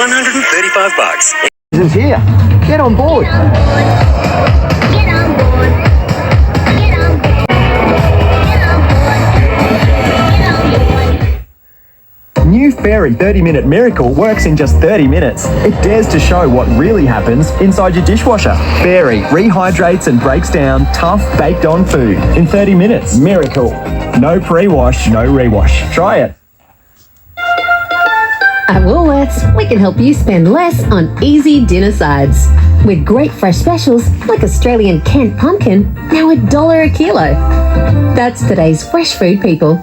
$135. Is here. Get on board. New Fairy 30-minute miracle works in just 30 minutes. It dares to show what really happens inside your dishwasher. Fairy rehydrates and breaks down tough, baked-on food in 30 minutes. Miracle. No pre-wash, no rewash. Try it. At Woolworths, we can help you spend less on easy dinner sides. With great fresh specials like Australian Kent pumpkin, now $1 a kilo. That's today's fresh food, people.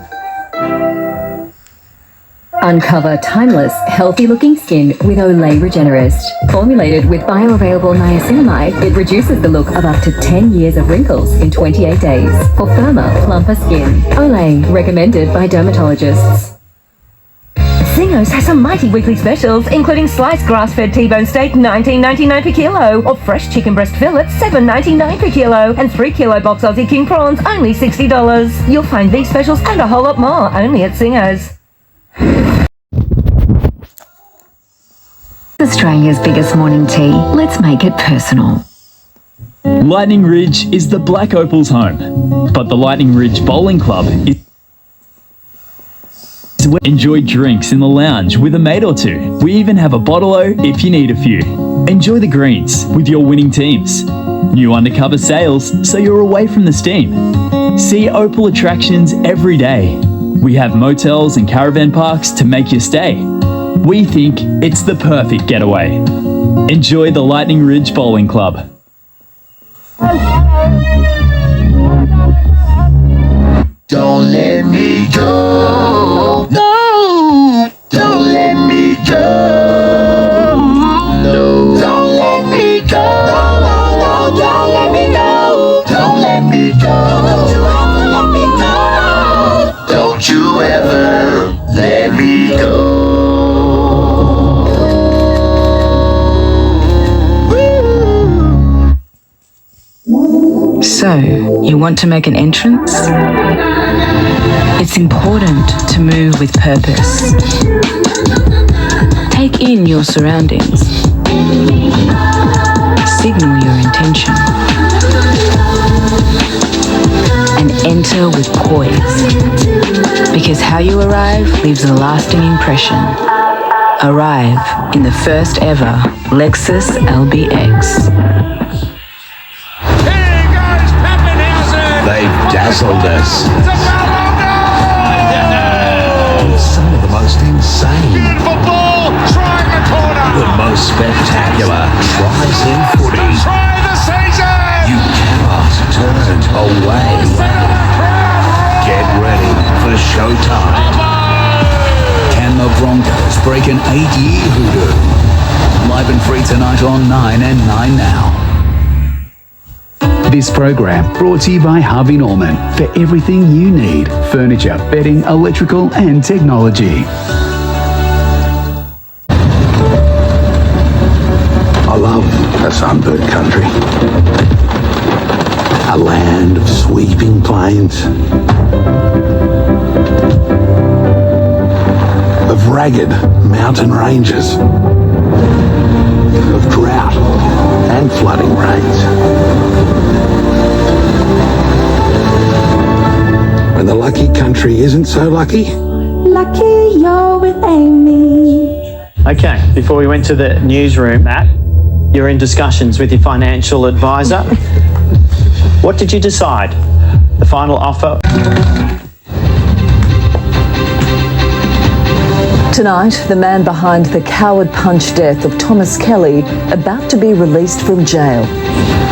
Uncover timeless, healthy-looking skin with Olay Regenerist. Formulated with bioavailable niacinamide, it reduces the look of up to 10 years of wrinkles in 28 days for firmer, plumper skin. Olay, recommended by dermatologists. Zingos has some mighty weekly specials, including sliced grass-fed T-bone steak, $19.99 per kilo, or fresh chicken breast fillet, $7.99 per kilo, and 3 kilo box Aussie king prawns, only $60. You'll find these specials and a whole lot more only at Zingos. Australia's biggest morning tea. Let's make it personal. Lightning Ridge is the Black Opal's home, but the Lightning Ridge Bowling Club is where enjoy drinks in the lounge with a mate or two. We even have a bottle-o if you need a few. Enjoy the greens with your winning teams. New undercover sales so you're away from the steam. See Opal attractions every day. We have motels and caravan parks to make your stay. We think it's the perfect getaway. Enjoy the Lightning Ridge Bowling Club. Don't let me go. No, don't let me go. No, don't let me go. No, don't let me go. Don't let me go. Don't let me go. Don't you ever let me go. So, you want to make an entrance? It's important to move with purpose. Take in your surroundings. Signal your intention. And enter with poise. Because how you arrive leaves a lasting impression. Arrive in the first ever Lexus LBX. They've dazzled us. Some of the most insane. Beautiful ball, trying the corner. The most spectacular tries in footy. Try the season. You cannot turn away. Get ready for showtime. Can the Broncos break an 8-year hoodoo? Live and free tonight on 9 and 9 Now. This program brought to you by Harvey Norman for everything you need: furniture, bedding, electrical and technology. I love a sunburnt country. A land of sweeping plains. Of ragged mountain ranges. Of drought and flooding rains. When the lucky country isn't so lucky. Lucky you're with Amy. Okay, before we went to the newsroom, Matt, you're in discussions with your financial advisor. What did you decide? The final offer? Tonight, the man behind the coward punch death of Thomas Kelly about to be released from jail.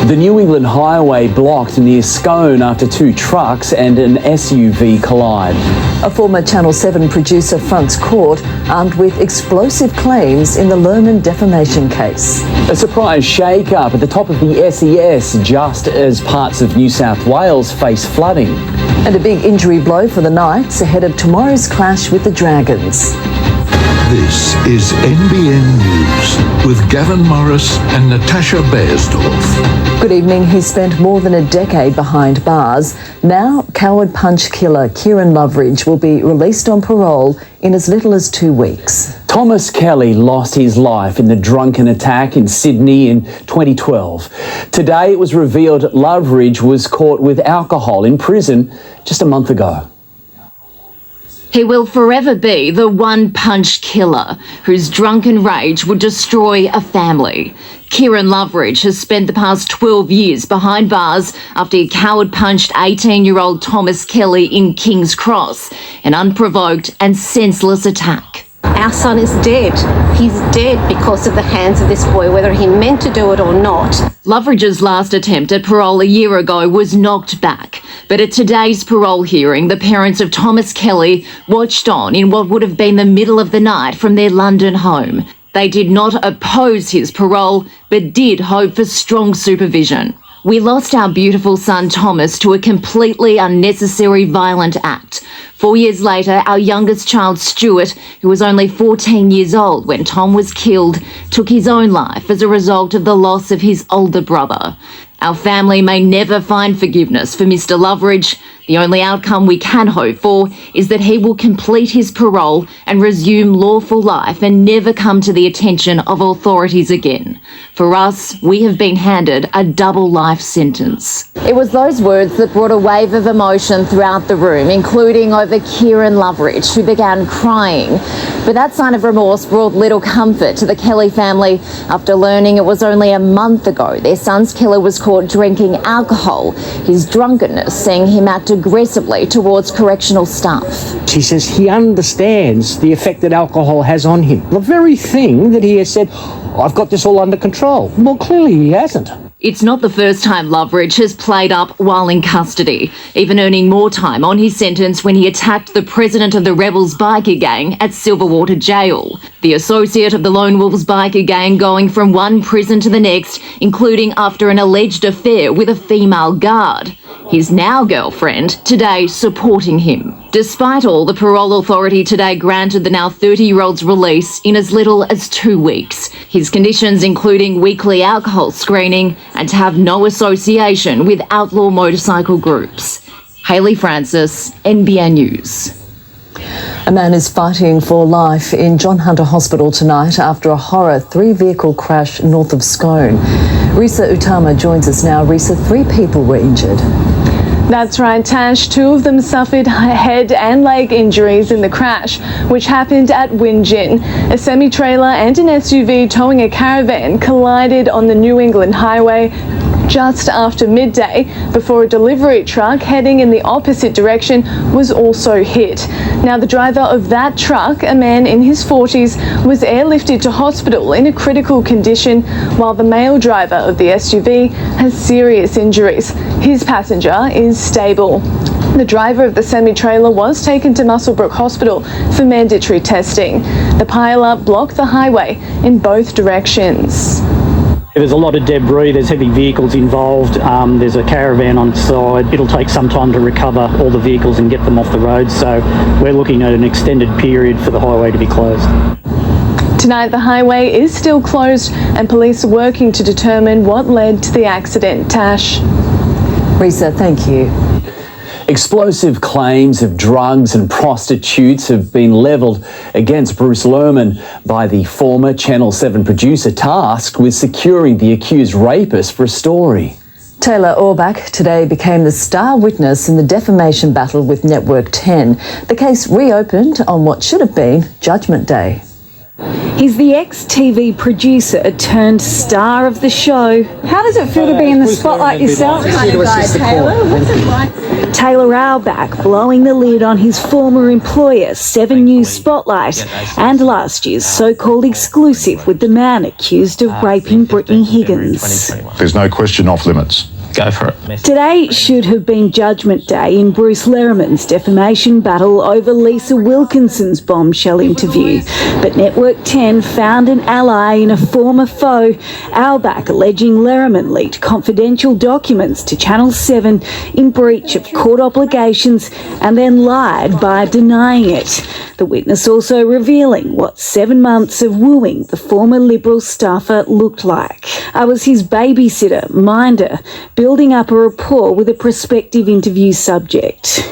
The New England highway blocked near Scone after 2 trucks and an SUV collide. A former Channel 7 producer fronts court armed with explosive claims in the Lerman defamation case. A surprise shake-up at the top of the SES just as parts of New South Wales face flooding. And a big injury blow for the Knights ahead of tomorrow's clash with the Dragons. This is NBN News with Gavin Morris and Natasha Beyersdorf. Good evening. He spent more than a decade behind bars. Now, coward punch killer Kieran Loveridge will be released on parole in as little as 2 weeks. Thomas Kelly lost his life in the drunken attack in Sydney in 2012. Today it was revealed Loveridge was caught with alcohol in prison just a month ago. He will forever be the one-punch killer whose drunken rage would destroy a family. Kieran Loveridge has spent the past 12 years behind bars after he coward-punched 18-year-old Thomas Kelly in King's Cross, an unprovoked and senseless attack. Our son is dead. He's dead because of the hands of this boy, whether he meant to do it or not. Loveridge's last attempt at parole a year ago was knocked back. But at today's parole hearing, the parents of Thomas Kelly watched on in what would have been the middle of the night from their London home. They did not oppose his parole, but did hope for strong supervision. We lost our beautiful son Thomas to a completely unnecessary violent act. 4 years later, our youngest child Stuart, who was only 14 years old when Tom was killed, took his own life as a result of the loss of his older brother. Our family may never find forgiveness for Mr. Loveridge. The only outcome we can hope for is that he will complete his parole and resume lawful life and never come to the attention of authorities again. For us, we have been handed a double life sentence. It was those words that brought a wave of emotion throughout the room, including over Kieran Loveridge, who began crying. But that sign of remorse brought little comfort to the Kelly family after learning it was only a month ago their son's killer was caught drinking alcohol, his drunkenness seeing him act aggressively towards correctional staff. She says he understands the effect that alcohol has on him. The very thing that he has said, I've got this all under control. Well, clearly he hasn't. It's not the first time Loveridge has played up while in custody, even earning more time on his sentence when he attacked the president of the Rebels biker gang at Silverwater Jail. The associate of the Lone Wolves biker gang going from one prison to the next, including after an alleged affair with a female guard. His now girlfriend today supporting him. Despite all, the parole authority today granted the now 30-year-old's release in as little as 2 weeks. His conditions including weekly alcohol screening and to have no association with outlaw motorcycle groups. Hayley Francis, NBN News. A man is fighting for life in John Hunter Hospital tonight after a horror 3-vehicle crash north of Scone. Risa Utama joins us now. Risa, 3 people were injured. That's right, Tash. 2 of them suffered head and leg injuries in the crash, which happened at Winjin. A semi-trailer and an SUV towing a caravan collided on the New England Highway just after midday before a delivery truck heading in the opposite direction was also hit. Now, the driver of that truck, a man in his 40s, was airlifted to hospital in a critical condition, while the male driver of the SUV has serious injuries. His passenger is stable. The driver of the semi-trailer was taken to Muswellbrook Hospital for mandatory testing. The pile-up blocked the highway in both directions. There's a lot of debris, there's heavy vehicles involved, there's a caravan on side. It'll take some time to recover all the vehicles and get them off the road, so we're looking at an extended period for the highway to be closed. Tonight the highway is still closed and police are working to determine what led to the accident. Tash. Risa, thank you. Explosive claims of drugs and prostitutes have been levelled against Bruce Lerman by the former Channel 7 producer tasked with securing the accused rapist for a story. Taylor Orbach today became the star witness in the defamation battle with Network 10. The case reopened on what should have been Judgment Day. He's the ex-TV producer turned star of the show. How does it feel to be in the spotlight yourself? Taylor Orbach blowing the lid on his former employer, 7 News Spotlight, and last year's so-called exclusive with the man accused of raping Brittany Higgins. There's no question off limits. go for it. Today should have been Judgment Day in Bruce Lerriman's defamation battle over Lisa Wilkinson's bombshell interview. But Network 10 found an ally in a former foe, Outback alleging Lerriman leaked confidential documents to Channel 7 in breach of court obligations and then lied by denying it. The witness also revealing what 7 months of wooing the former Liberal staffer looked like. I was his babysitter, minder, building up a rapport with a prospective interview subject.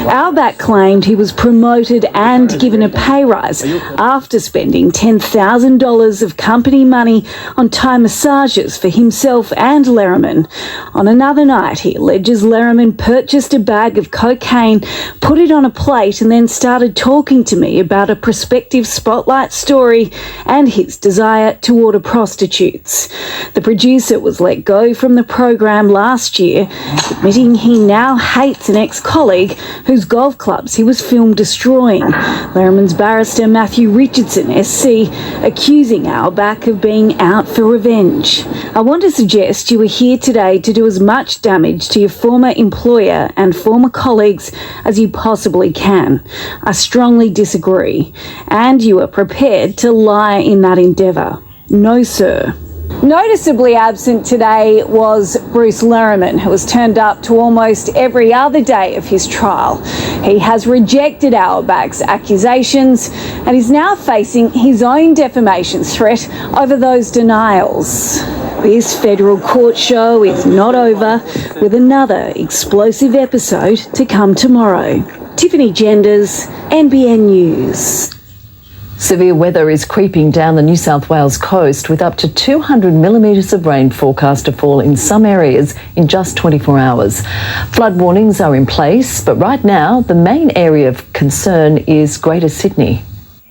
Outback claimed he was promoted and given a pay rise after spending $10,000 of company money on Thai massages for himself and Lerriman. On another night, he alleges Lerriman purchased a bag of cocaine, put it on a plate, and then started talking to me about a prospective spotlight story and his desire to order prostitutes. The producer was let go from the program last year, admitting he now hates an ex-colleague whose golf clubs he was filmed destroying. Lerriman's barrister Matthew Richardson, SC, accusing Outback of being out for revenge. I want to suggest you are here today to do as much damage to your former employer and former colleagues as you possibly can. I strongly disagree, and you are prepared to lie in that endeavour. No, sir. Noticeably absent today was Bruce Lerriman, who has turned up to almost every other day of his trial. He has rejected Outback's accusations and is now facing his own defamation threat over those denials. This federal court show is not over, with another explosive episode to come tomorrow. Tiffany Genders, NBN News. Severe weather is creeping down the New South Wales coast, with up to 200 millimetres of rain forecast to fall in some areas in just 24 hours. Flood warnings are in place, but right now the main area of concern is Greater Sydney.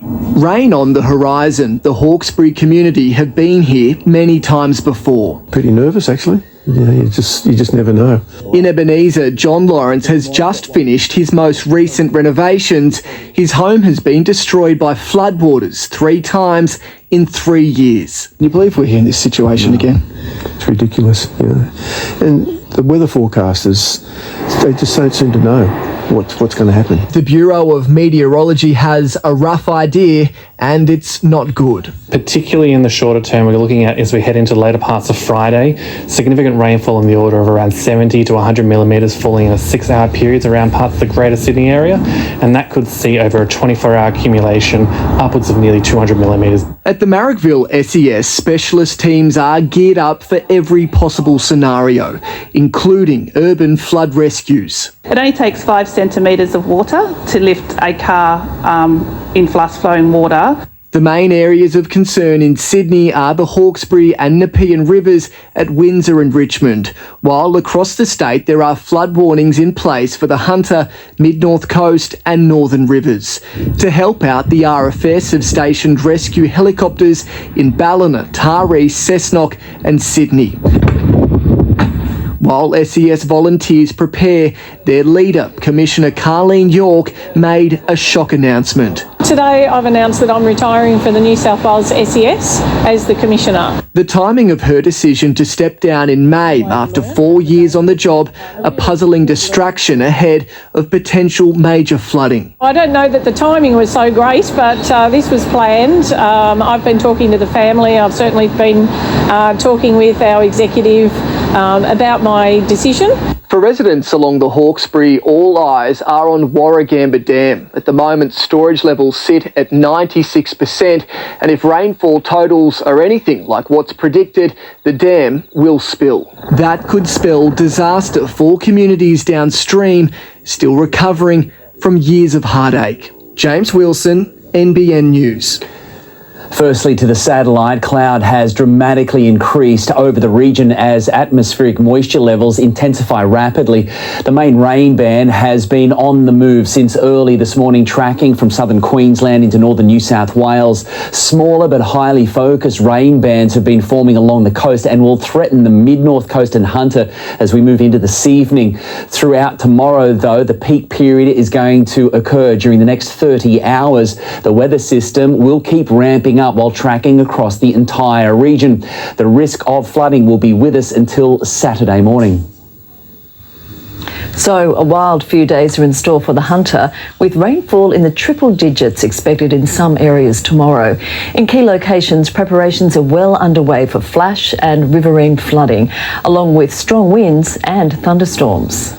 Rain on the horizon. The Hawkesbury community have been here many times before. Pretty nervous, actually. Yeah, you just never know. In Ebenezer, John Lawrence has just finished his most recent renovations. His home has been destroyed by floodwaters 3 times in 3 years. Can you believe we're here in this situation again? It's ridiculous, you know. And the weather forecasters, they just don't seem to know what's going to happen. The Bureau of Meteorology has a rough idea, and it's not good. Particularly in the shorter term, we're looking at, as we head into later parts of Friday, significant rainfall in the order of around 70 to 100 millimetres falling in a 6-hour period around parts of the Greater Sydney area, and that could see over a 24-hour accumulation upwards of nearly 200 millimetres. At the Marrickville SES, specialist teams are geared up for every possible scenario, including urban flood rescues. It only takes 5 centimetres of water to lift a car in fast-flowing water. The main areas of concern in Sydney are the Hawkesbury and Nepean rivers at Windsor and Richmond, while across the state there are flood warnings in place for the Hunter, Mid-North Coast and Northern rivers. To help out, the RFS have stationed rescue helicopters in Ballina, Taree, Cessnock and Sydney. While SES volunteers prepare, their leader, Commissioner Carleen York, made a shock announcement. Today I've announced that I'm retiring from the New South Wales SES as the Commissioner. The timing of her decision to step down in May after 4 years on the job, a puzzling distraction ahead of potential major flooding. I don't know that the timing was so great, but this was planned. I've been talking to the family. I've certainly been talking with our executive about my decision. For residents along the Hawkesbury, all eyes are on Warragamba Dam. At the moment, storage levels sit at 96%, and if rainfall totals are anything like what's predicted, the dam will spill. That could spell disaster for communities downstream, still recovering from years of heartache. James Wilson, NBN News. Firstly, to the satellite, cloud has dramatically increased over the region as atmospheric moisture levels intensify rapidly. The main rain band has been on the move since early this morning, tracking from southern Queensland into northern New South Wales. Smaller but highly focused rain bands have been forming along the coast and will threaten the mid-north coast and Hunter as we move into this evening. Throughout tomorrow, though, the peak period is going to occur during the next 30 hours. The weather system will keep ramping up while tracking across the entire region. The risk of flooding will be with us until Saturday morning. So a wild few days are in store for the Hunter, with rainfall in the triple digits expected in some areas tomorrow. In key locations, preparations are well underway for flash and riverine flooding, along with strong winds and thunderstorms.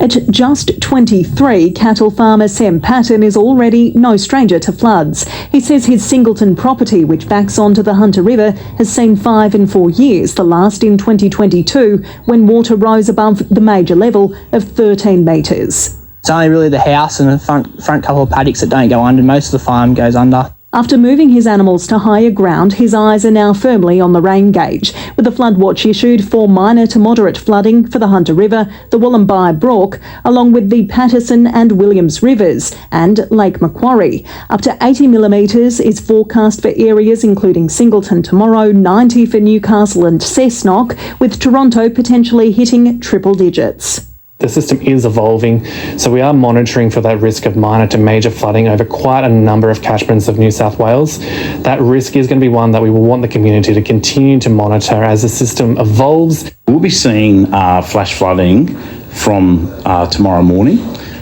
At just 23, cattle farmer Sam Patton is already no stranger to floods. He says his Singleton property, which backs onto the Hunter River, has seen 5 in 4 years, the last in 2022, when water rose above the major level of 13 metres. It's only really the house and the front couple of paddocks that don't go under. Most of the farm goes under. After moving his animals to higher ground, his eyes are now firmly on the rain gauge, with a flood watch issued for minor to moderate flooding for the Hunter River, the Wollombi Brook, along with the Patterson and Williams Rivers and Lake Macquarie. Up to 80 millimetres is forecast for areas including Singleton tomorrow, 90 for Newcastle and Cessnock, with Toronto potentially hitting triple digits. The system is evolving, so we are monitoring for that risk of minor to major flooding over quite a number of catchments of New South Wales. That risk is going to be one that we will want the community to continue to monitor as the system evolves. We'll be seeing flash flooding from tomorrow morning,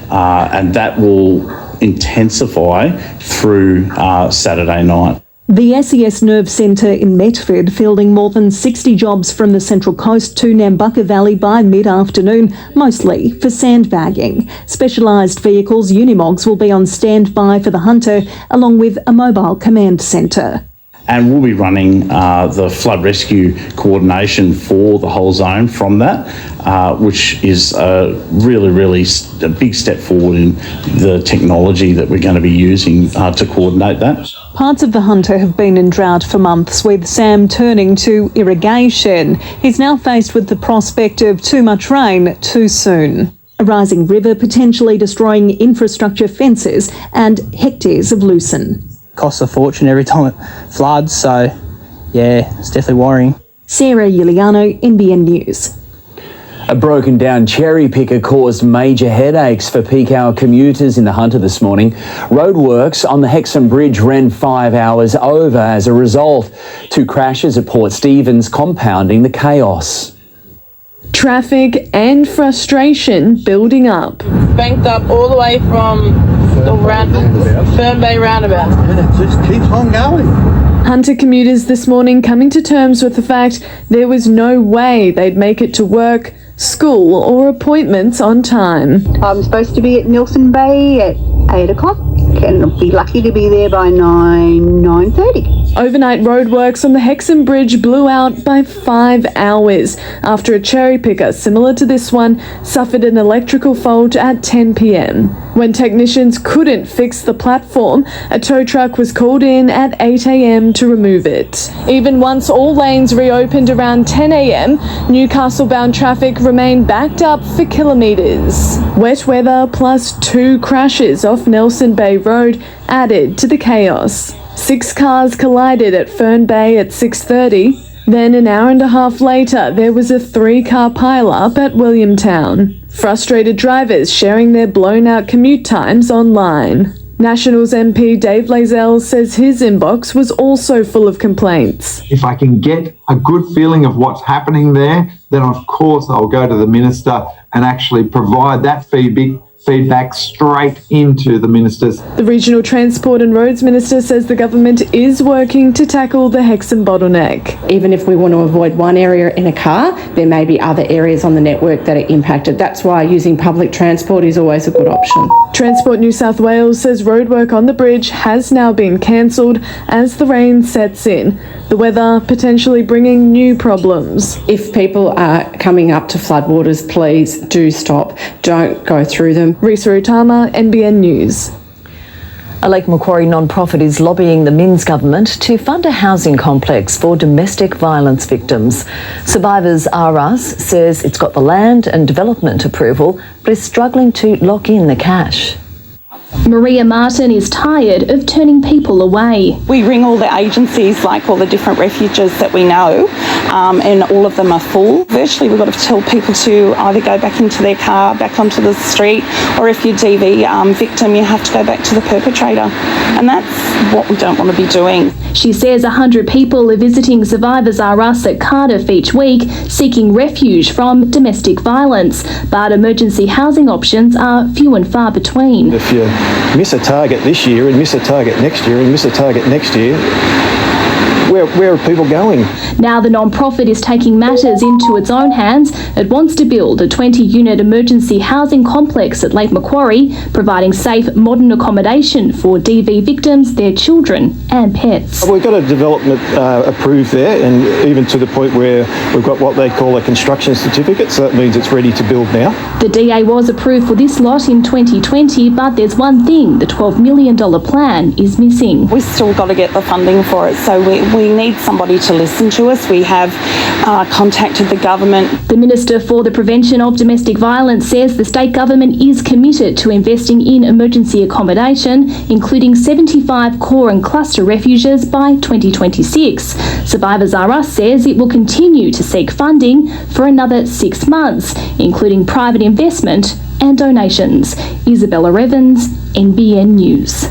and that will intensify through Saturday night. The SES Nerve Centre in Metford fielding more than 60 jobs from the Central Coast to Nambucca Valley by mid-afternoon, mostly for sandbagging. Specialised vehicles, Unimogs, will be on standby for the Hunter, along with a mobile command centre. And we'll be running the flood rescue coordination for the whole zone from that, which is really a big step forward in the technology that we're going to be using to coordinate that. Parts of the Hunter have been in drought for months, with Sam turning to irrigation. He's now faced with the prospect of too much rain too soon. A rising river potentially destroying infrastructure, fences and hectares of lucerne. Costs a fortune every time it floods, so yeah, it's definitely worrying. Sarah Iuliano, NBN News. A broken down cherry picker caused major headaches for peak hour commuters in the Hunter this morning. Roadworks on the Hexham Bridge ran 5 hours over as a result. 2 crashes at Port Stephens compounding the chaos. Traffic and frustration building up. Banked up all the way from the Fern Bay roundabout. Yeah, it just keeps on going. Hunter commuters this morning coming to terms with the fact there was no way they'd make it to work, school or appointments on time. I'm supposed to be at Nelson Bay at 8 o'clock and be lucky to be there by 9:30. Overnight roadworks on the Hexham Bridge blew out by 5 hours after a cherry picker similar to this one suffered an electrical fault at 10 p.m. When technicians couldn't fix the platform, a tow truck was called in at 8 a.m. to remove it. Even once all lanes reopened around 10 a.m, Newcastle-bound traffic remained backed up for kilometres. Wet weather plus 2 crashes off Nelson Bay Road added to the chaos. 6 cars collided at Fern Bay at 6:30. Then an hour and a half later, there was a 3-car pile-up at Williamtown. Frustrated drivers sharing their blown-out commute times online. Nationals MP Dave Lazell says his inbox was also full of complaints. If I can get a good feeling of what's happening there, then of course I'll go to the Minister and actually provide that feedback straight into the ministers. The Regional Transport and Roads Minister says the government is working to tackle the Hexham bottleneck. Even if we want to avoid one area in a car, there may be other areas on the network that are impacted. That's why using public transport is always a good option. Transport New South Wales says roadwork on the bridge has now been cancelled as the rain sets in. The weather potentially bringing new problems. If people are coming up to floodwaters, please do stop. Don't go through them. Risa Utama, NBN News. A Lake Macquarie non-profit is lobbying the Minns government to fund a housing complex for domestic violence victims. Survivors R Us says it's got the land and development approval, but is struggling to lock in the cash. Maria Martin is tired of turning people away. We ring all the agencies, like all the different refuges that we know, and all of them are full. Virtually, we've got to tell people to either go back into their car, back onto the street, or if you're DV victim, you have to go back to the perpetrator. And that's what we don't want to be doing. She says 100 people are visiting Survivors R Us at Cardiff each week, seeking refuge from domestic violence, but emergency housing options are few and far between. If you miss a target this year and miss a target next year and miss a target next year, where are people going? Now the non-profit is taking matters into its own hands. It wants to build a 20-unit emergency housing complex at Lake Macquarie, providing safe, modern accommodation for DV victims, their children and pets. We've got a development approved there, and even to the point where we've got what they call a construction certificate, so that means it's ready to build now. The DA was approved for this lot in 2020, but there's one thing, the $12 million plan is missing. We've still got to get the funding for it, so we need somebody to listen to us. We have contacted the government. The Minister for the Prevention of Domestic Violence says the state government is committed to investing in emergency accommodation, including 75 core and cluster refuges by 2026. Survivors R Us says it will continue to seek funding for another 6 months, including private investment and donations. Isabella Evans, NBN News.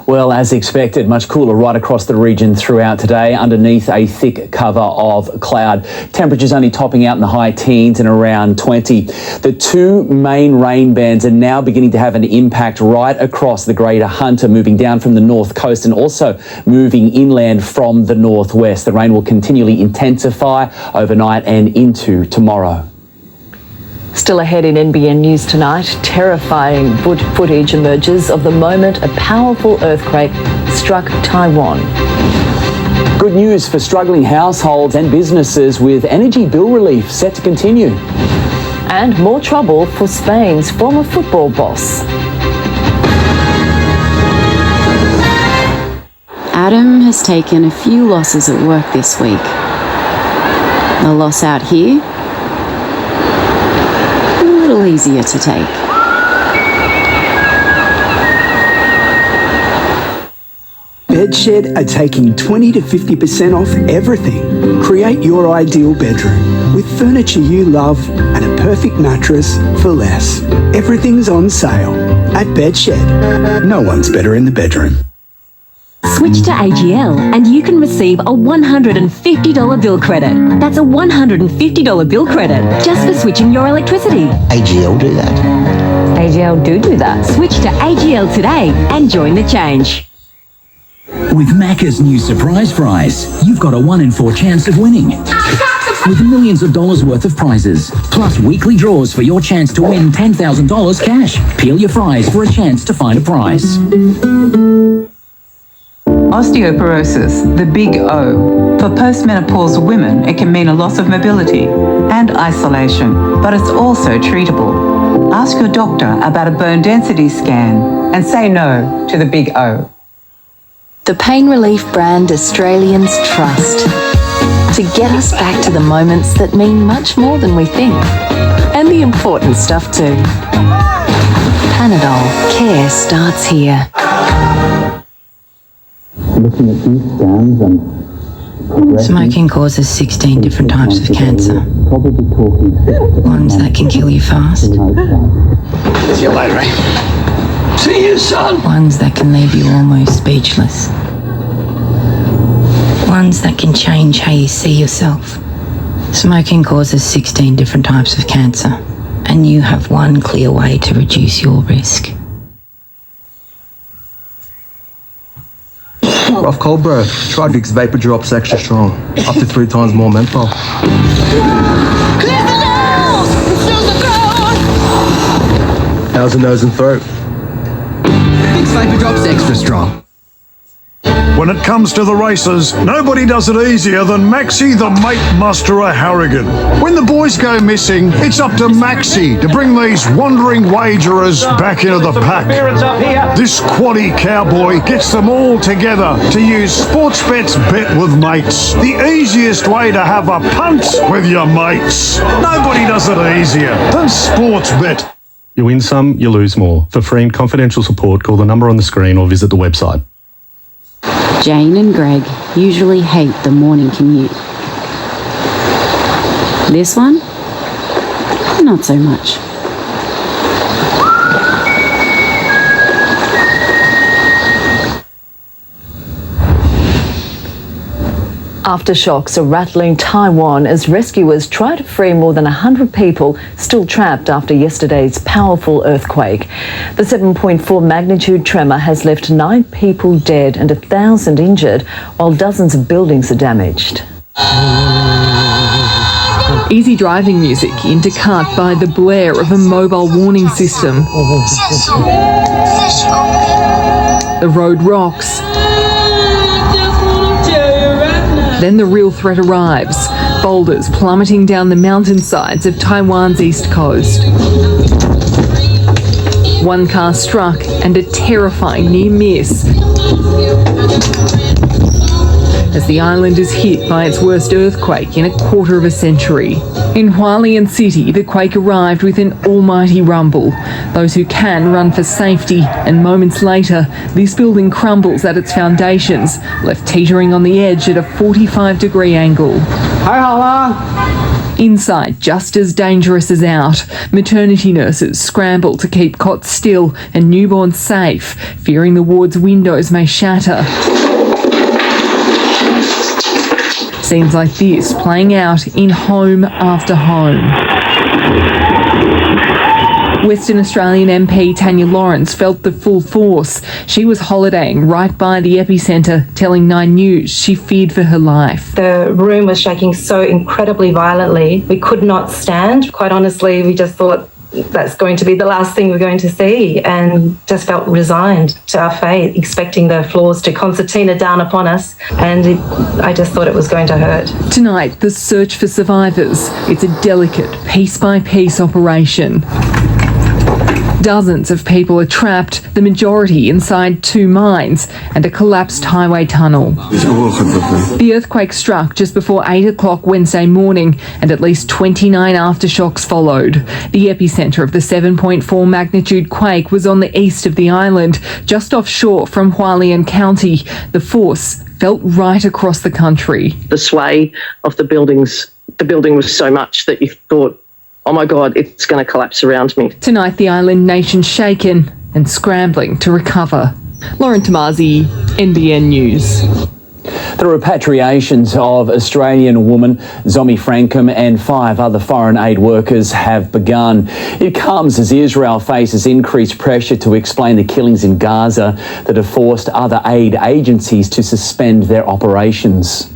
Well, as expected, much cooler right across the region throughout today underneath a thick cover of cloud. Temperatures only topping out in the high teens and around 20. The two main rain bands are now beginning to have an impact right across the Greater Hunter, moving down from the north coast and also moving inland from the northwest. The rain will continually intensify overnight and into tomorrow. Still ahead in NBN News tonight, terrifying footage emerges of the moment a powerful earthquake struck Taiwan. Good news for struggling households and businesses, with energy bill relief set to continue. And more trouble for Spain's former football boss. Adam has taken a few losses at work this week. The loss out here, a little easier to take. Bedshed are taking 20 to 50% off everything. Create your ideal bedroom with furniture you love and a perfect mattress for less. Everything's on sale at Bedshed. No one's better in the bedroom. Switch to AGL and you can receive a $150 bill credit. That's a $150 bill credit just for switching your electricity. AGL do that. AGL do that. Switch to AGL today and join the change. With Macca's new surprise prize, you've got a 1 in 4 chance of winning. With millions of dollars worth of prizes, plus weekly draws for your chance to win $10,000 cash. Peel your fries for a chance to find a prize. Osteoporosis, the big O. For postmenopausal women, it can mean a loss of mobility and isolation, but it's also treatable. Ask your doctor about a bone density scan and say no to the big O. The pain relief brand Australians trust, to get us back to the moments that mean much more than we think, and the important stuff too. Panadol, care starts here. Looking at these scans and Smoking causes 16 different types of cancer. Ones that can kill you fast. See you later, eh? See you, son. Ones that can leave you almost speechless. Ones that can change how you see yourself. Smoking causes 16 different types of cancer, and you have one clear way to reduce your risk. Rough cold, bro. Try Vicks Vapor Drops Extra Strong. Up to 3 times more menthol. How's the nose and throat? Vicks Vapor Drops Extra Strong. When it comes to the races, nobody does it easier than Maxi the Mate Musterer Harrigan. When the boys go missing, it's up to Maxi to bring these wandering wagerers back into the pack. This quaddy cowboy gets them all together to use Sportsbet's Bet with Mates, the easiest way to have a punt with your mates. Nobody does it easier than Sportsbet. You win some, you lose more. For free and confidential support, call the number on the screen or visit the website. Jane and Greg usually hate the morning commute. This one, not so much. Aftershocks are rattling Taiwan as rescuers try to free more than 100 people still trapped after yesterday's powerful earthquake. The 7.4 magnitude tremor has left 9 people dead and 1,000 injured, while dozens of buildings are damaged. Easy driving music intercut by the blare of a mobile warning system. The road rocks. Then the real threat arrives. Boulders plummeting down the mountainsides of Taiwan's east coast. One car struck and a terrifying near miss as the island is hit by its worst earthquake in a quarter of a century. In Hualien City, the quake arrived with an almighty rumble. Those who can run for safety, and moments later, this building crumbles at its foundations, left teetering on the edge at a 45-degree angle. Inside, just as dangerous as out, maternity nurses scramble to keep cots still and newborns safe, fearing the ward's windows may shatter. Scenes like this playing out in home after home. Western Australian MP Tanya Lawrence felt the full force. She was holidaying right by the epicentre, telling 9 News she feared for her life. The room was shaking so incredibly violently. We could not stand. Quite honestly, we just thought that's going to be the last thing we're going to see, and just felt resigned to our fate, expecting the floors to concertina down upon us, and I just thought it was going to hurt. Tonight, the search for survivors. It's a delicate, piece-by-piece operation. Dozens of people are trapped, the majority inside 2 mines and a collapsed highway tunnel. The earthquake struck just before 8 o'clock Wednesday morning, and at least 29 aftershocks followed. The epicentre of the 7.4 magnitude quake was on the east of the island, just offshore from Hualien County. The force felt right across the country. The sway of the building was so much that you thought, oh my God, it's going to collapse around me. Tonight, the island nation's shaken and scrambling to recover. Lauren Tomasi, NBN News. The repatriations of Australian woman Zomi Frankham and 5 other foreign aid workers have begun. It comes as Israel faces increased pressure to explain the killings in Gaza that have forced other aid agencies to suspend their operations.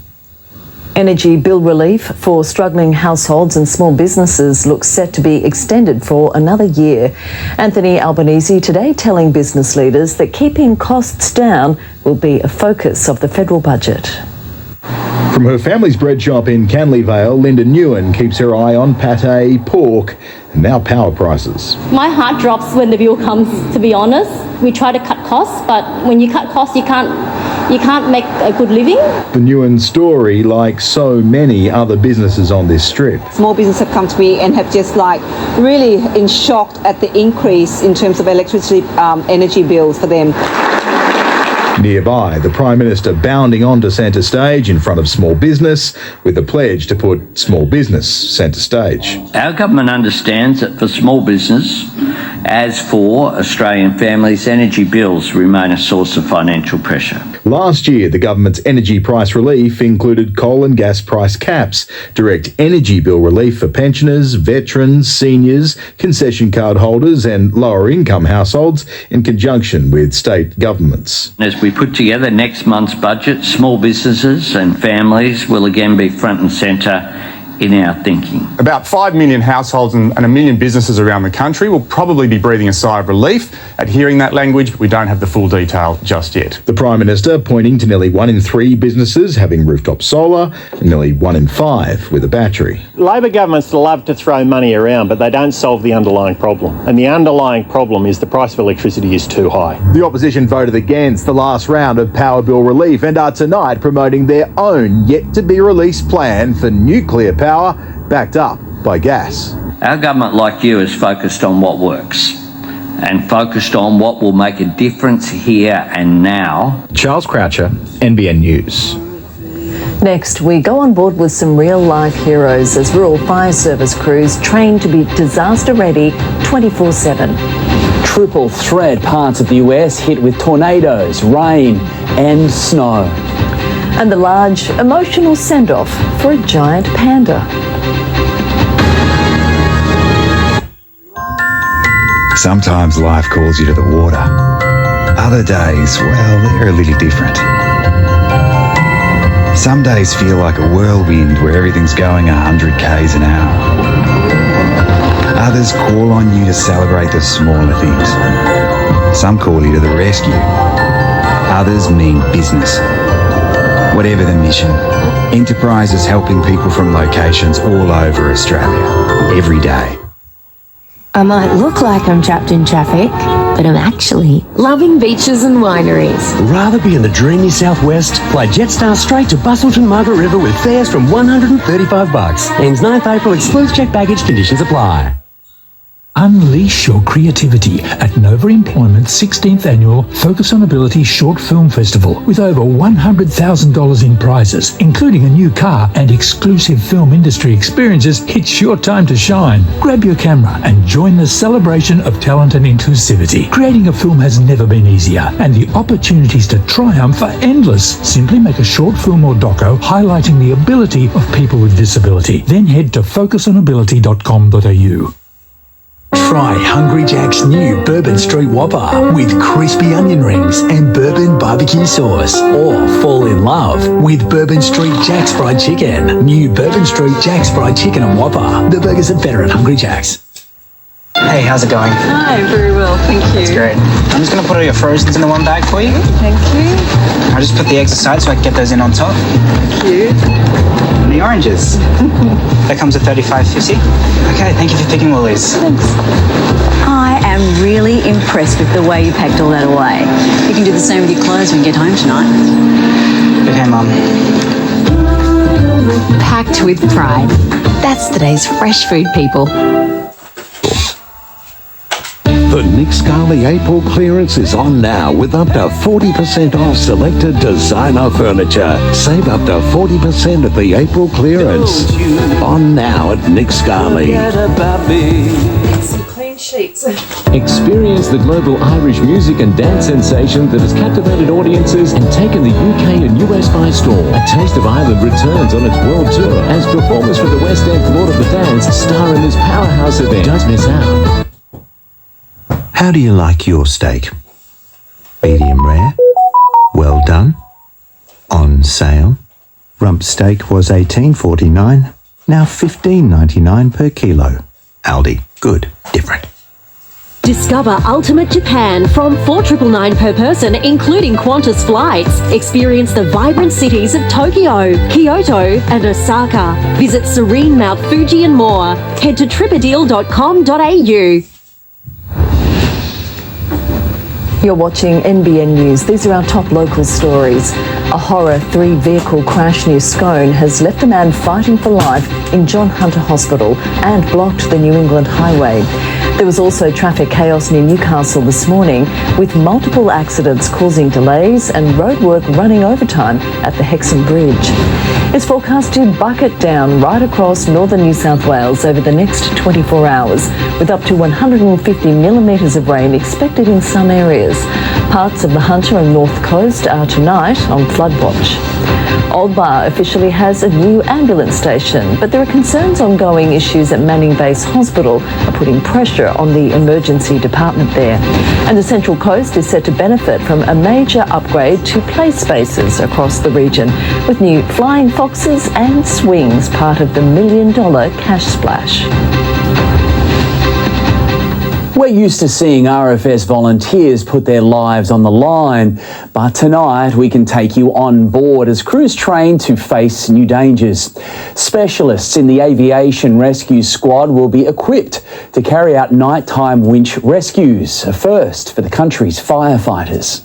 Energy bill relief for struggling households and small businesses looks set to be extended for another year. Anthony Albanese today telling business leaders that keeping costs down will be a focus of the federal budget. From her family's bread shop in Canley Vale, Linda Newen keeps her eye on pate, pork, and now power prices. My heart drops when the bill comes, to be honest. We try to cut costs, but when you cut costs, you can't make a good living. The Newen story, like so many other businesses on this strip. Small businesses have come to me and have just really in shock at the increase in terms of electricity energy bills for them. Nearby, the Prime Minister bounding onto centre stage in front of small business with a pledge to put small business centre stage. Our government understands that for small business, as for Australian families, energy bills remain a source of financial pressure. Last year, the government's energy price relief included coal and gas price caps, direct energy bill relief for pensioners, veterans, seniors, concession card holders and lower income households in conjunction with state governments. As we put together next month's budget, small businesses and families will again be front and centre in our thinking. About 5 million households and 1 million businesses around the country will probably be breathing a sigh of relief at hearing that language, but we don't have the full detail just yet. The Prime Minister pointing to nearly 1 in 3 businesses having rooftop solar and nearly 1 in 5 with a battery. Labor governments love to throw money around, but they don't solve the underlying problem. And the underlying problem is the price of electricity is too high. The opposition voted against the last round of power bill relief and are tonight promoting their own yet-to-be-released plan for nuclear power backed up by gas. Our government, like you, is focused on what works and focused on what will make a difference here and now. Charles Croucher, NBN News. Next, we go on board with some real-life heroes as rural fire service crews trained to be disaster-ready 24/7. Triple threat parts of the US hit with tornadoes, rain and snow. And the large, emotional send-off for a giant panda. Sometimes life calls you to the water. Other days, well, they're a little different. Some days feel like a whirlwind where everything's going 100 k's an hour. Others call on you to celebrate the smaller things. Some call you to the rescue. Others mean business. Whatever the mission, Enterprise is helping people from locations all over Australia, every day. I might look like I'm trapped in traffic, but I'm actually loving beaches and wineries. Rather be in the dreamy southwest? Fly Jetstar straight to Busselton Margaret River with fares from $135. Ends 9th April, excludes checked baggage, conditions apply. Unleash your creativity at Nova Employment's 16th Annual Focus on Ability Short Film Festival with over $100,000 in prizes, including a new car and exclusive film industry experiences. It's your time to shine. Grab your camera and join the celebration of talent and inclusivity. Creating a film has never been easier, and the opportunities to triumph are endless. Simply make a short film or doco highlighting the ability of people with disability. Then head to focusonability.com.au. Try Hungry Jack's new Bourbon Street Whopper with crispy onion rings and bourbon barbecue sauce. Or fall in love with Bourbon Street Jack's Fried Chicken. New Bourbon Street Jack's Fried Chicken and Whopper. The burgers are better at Hungry Jack's. Hey, how's it going? Hi, very well, thank you. That's great. I'm just going to put all your frozen into one bag for you. Thank you. I'll just put the eggs aside so I can get those in on top. Thank you. And the oranges. That comes at $35.50. Okay, thank you for picking all these. Thanks. I am really impressed with the way you packed all that away. You can do the same with your clothes when you get home tonight. Okay, Mum. Packed with pride. That's today's fresh food people. The Nick Scali April clearance is on now with up to 40% off selected designer furniture. Save up to 40% at the April clearance. On now at Nick Scali. Some clean sheets. Experience the global Irish music and dance sensation that has captivated audiences and taken the UK and US by storm. A Taste of Ireland returns on its world tour as performers from the West End Lord of the Dance star in this powerhouse event. Don't miss out. How do you like your steak? Medium rare? Well done? On sale? Rump steak was $18.49, now $15.99 per kilo. Aldi, good, different. Discover Ultimate Japan from $4,999 per person, including Qantas flights. Experience the vibrant cities of Tokyo, Kyoto, and Osaka. Visit serene Mount Fuji and more. Head to tripadeal.com.au. You're watching NBN News. These are our top local stories. A horror 3-vehicle crash near Scone has left a man fighting for life in John Hunter Hospital and blocked the New England Highway. There was also traffic chaos near Newcastle this morning, with multiple accidents causing delays and roadwork running overtime at the Hexham Bridge. It's forecast to bucket down right across northern New South Wales over the next 24 hours, with up to 150 millimetres of rain expected in some areas. Parts of the Hunter and North Coast are tonight on flood watch. Old Bar officially has a new ambulance station, but there are concerns ongoing issues at Manning Base Hospital are putting pressure on the emergency department there. And the Central Coast is set to benefit from a major upgrade to play spaces across the region, with new flying foxes and swings part of the $1 million cash splash. We're used to seeing RFS volunteers put their lives on the line, but tonight we can take you on board as crews train to face new dangers. Specialists in the Aviation Rescue Squad will be equipped to carry out nighttime winch rescues, a first for the country's firefighters.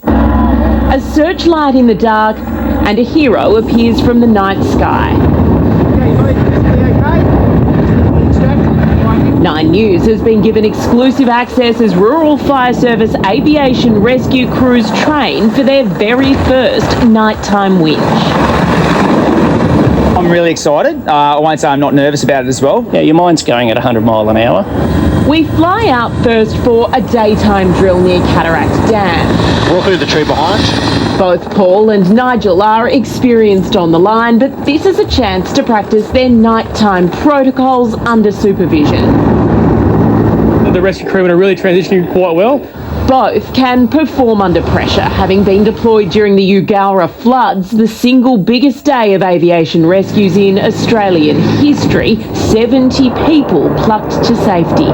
A searchlight in the dark and a hero appears from the night sky. 9 News has been given exclusive access as Rural Fire Service aviation rescue crews train for their very first nighttime winch. I'm really excited. I won't say I'm not nervous about it as well. Yeah, your mind's going at 100 mile an hour. We fly out first for a daytime drill near Cataract Dam. Walk through the tree behind. Both Paul and Nigel are experienced on the line, but this is a chance to practice their nighttime protocols under supervision. The rescue crewmen are really transitioning quite well. Both can perform under pressure, having been deployed during the Eugowra floods, the single biggest day of aviation rescues in Australian history. 70 people plucked to safety.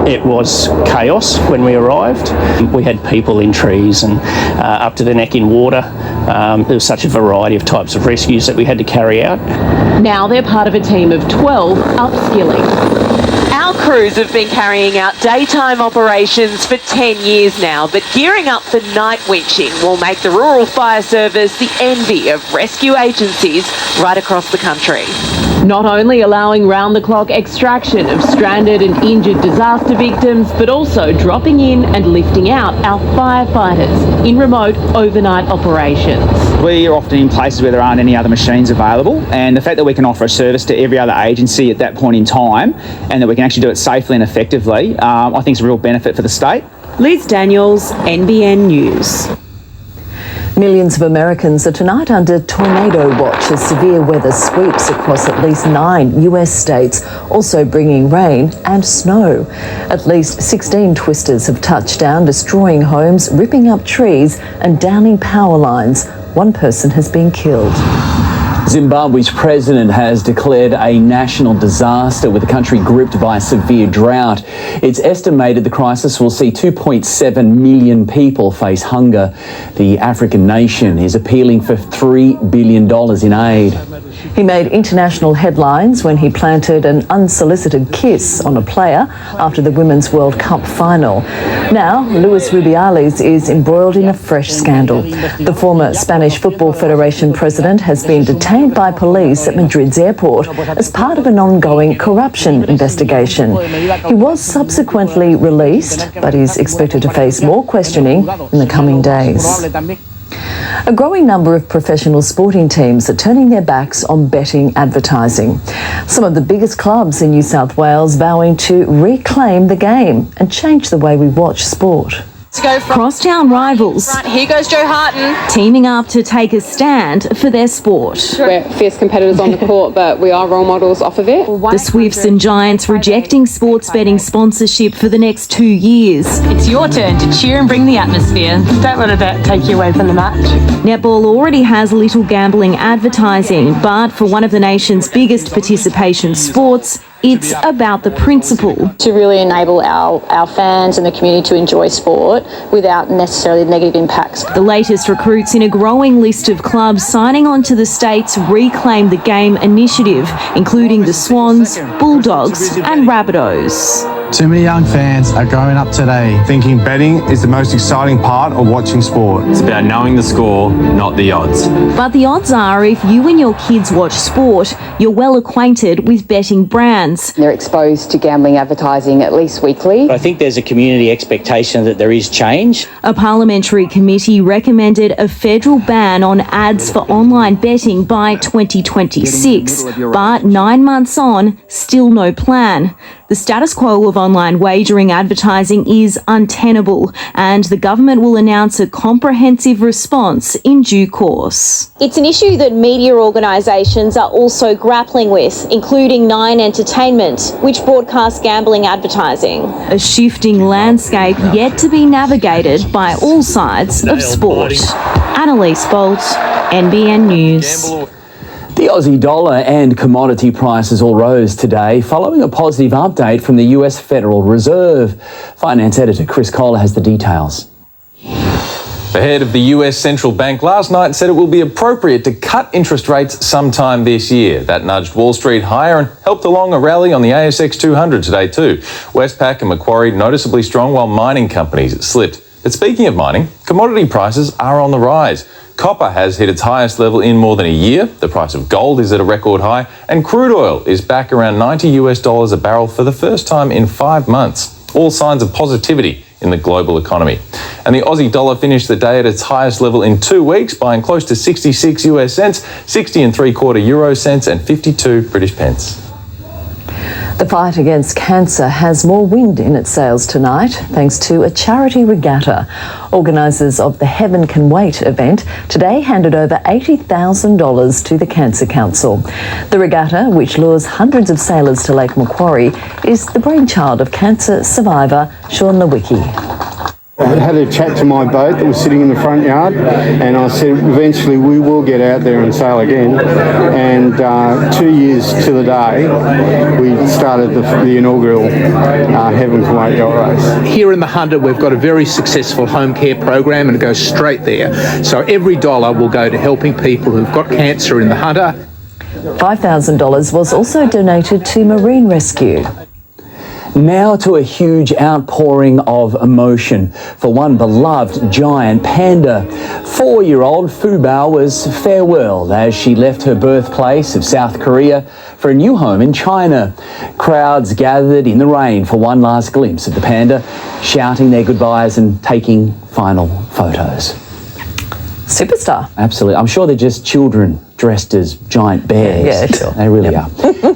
It was chaos when we arrived. We had people in trees and up to the neck in water. There was such a variety of types of rescues that we had to carry out. Now they're part of a team of 12 upskilling. Our crews have been carrying out daytime operations for 10 years now, but gearing up for night winching will make the Rural Fire Service the envy of rescue agencies right across the country. Not only allowing round-the-clock extraction of stranded and injured disaster victims, but also dropping in and lifting out our firefighters in remote overnight operations. We are often in places where there aren't any other machines available, and the fact that we can offer a service to every other agency at that point in time, and that we can actually do it safely and effectively, I think is a real benefit for the state. Liz Daniels, NBN News. Millions of Americans are tonight under tornado watch as severe weather sweeps across at least 9 US states, also bringing rain and snow. At least 16 twisters have touched down, destroying homes, ripping up trees and downing power lines. One person has been killed. Zimbabwe's president has declared a national disaster with the country gripped by a severe drought. It's estimated the crisis will see 2.7 million people face hunger. The African nation is appealing for $3 billion in aid. He made international headlines when he planted an unsolicited kiss on a player after the Women's World Cup final. Now, Luis Rubiales is embroiled in a fresh scandal. The former Spanish Football Federation president has been detained by police at Madrid's airport as part of an ongoing corruption investigation. He was subsequently released, but is expected to face more questioning in the coming days. A growing number of professional sporting teams are turning their backs on betting advertising. Some of the biggest clubs in New South Wales vowing to reclaim the game and change the way we watch sport. To go from Crosstown rivals. Right, here goes Joe Harton. Teaming up to take a stand for their sport. We're fierce competitors on the court, but we are role models off of it. The Swifts and Giants rejecting sports betting sponsorship for the next 2 years. It's your turn to cheer and bring the atmosphere. Don't let it take you away from the match. Netball already has little gambling advertising, but for one of the nation's biggest participation sports, it's about the principle. To really enable our fans and the community to enjoy sport without necessarily negative impacts. The latest recruits in a growing list of clubs signing on to the state's Reclaim the Game initiative, including the Swans, Bulldogs and Rabbitohs. Too many young fans are growing up today thinking betting is the most exciting part of watching sport. It's about knowing the score, not the odds. But the odds are if you and your kids watch sport, you're well acquainted with betting brands. They're exposed to gambling advertising at least weekly. I think there's a community expectation that there is change. A parliamentary committee recommended a federal ban on ads for online betting by 2026. But 9 months on, still no plan. The status quo of online wagering advertising is untenable, and the government will announce a comprehensive response in due course. It's an issue that media organisations are also grappling with, including Nine Entertainment, which broadcasts gambling advertising. A shifting landscape yet to be navigated by all sides of sport. Annalise Bolt, NBN News. The Aussie dollar and commodity prices all rose today following a positive update from the US Federal Reserve. Finance editor Chris Kohler has the details. The head of the US Central Bank last night said it will be appropriate to cut interest rates sometime this year. That nudged Wall Street higher and helped along a rally on the ASX 200 today too. Westpac and Macquarie noticeably strong while mining companies slipped. But speaking of mining, commodity prices are on the rise. Copper has hit its highest level in more than a year. The price of gold is at a record high, and crude oil is back around $90 a barrel for the first time in 5 months. All signs of positivity in the global economy. And the Aussie dollar finished the day at its highest level in 2 weeks, buying close to 66 US cents, 60 3/4 euro cents and 52 British pence. The fight against cancer has more wind in its sails tonight thanks to a charity regatta. Organisers of the Heaven Can Wait event today handed over $80,000 to the Cancer Council. The regatta, which lures hundreds of sailors to Lake Macquarie, is the brainchild of cancer survivor Sean Lewicki. I had a chat to my boat that was sitting in the front yard, and I said eventually we will get out there and sail again. And 2 years to the day, we started the inaugural Heaven Can Wait yacht race. Here in the Hunter, we've got a very successful home care program, and it goes straight there. So every dollar will go to helping people who've got cancer in the Hunter. $5,000 was also donated to marine rescue. Now to a huge outpouring of emotion for one beloved giant panda. 4-year-old Fu Bao was farewelled as she left her birthplace of South Korea for a new home in China. Crowds gathered in the rain for one last glimpse of the panda, shouting their goodbyes and taking final photos. Superstar. Absolutely. I'm sure they're just children dressed as giant bears. Yeah, sure. They really are.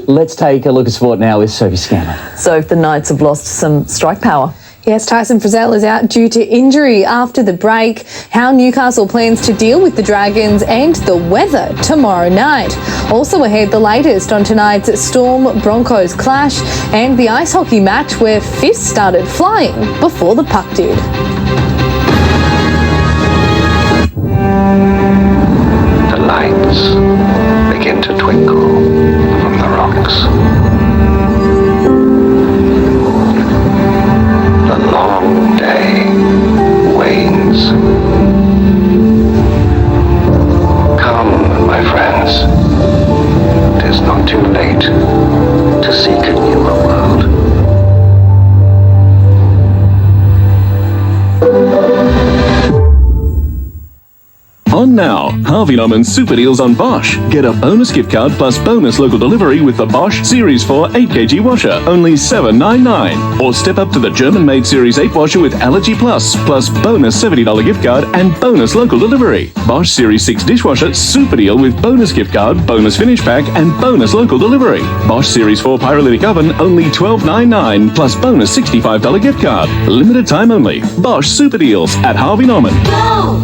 Let's take a look at sport now with Sophie Scanlon. So the Knights have lost some strike power. Yes, Tyson Frizzell is out due to injury after the break. How Newcastle plans to deal with the Dragons and the weather tomorrow night. Also ahead, the latest on tonight's Storm Broncos clash and the ice hockey match where fists started flying before the puck did. The lights begin to twinkle from the rocks. The long day wanes. Come, my friends. It is not too late to seek a newer world. On now, Harvey Norman's super deals on Bosch. Get a bonus gift card plus bonus local delivery with the Bosch Series 4 8kg washer, only $7.99. Or step up to the German-made Series 8 washer with Allergy Plus bonus $70 gift card and bonus local delivery. Bosch Series 6 dishwasher super deal with bonus gift card, bonus finish pack and bonus local delivery. Bosch Series 4 pyrolytic oven, only $12.99 plus bonus $65 gift card. Limited time only. Bosch super deals at Harvey Norman. Go!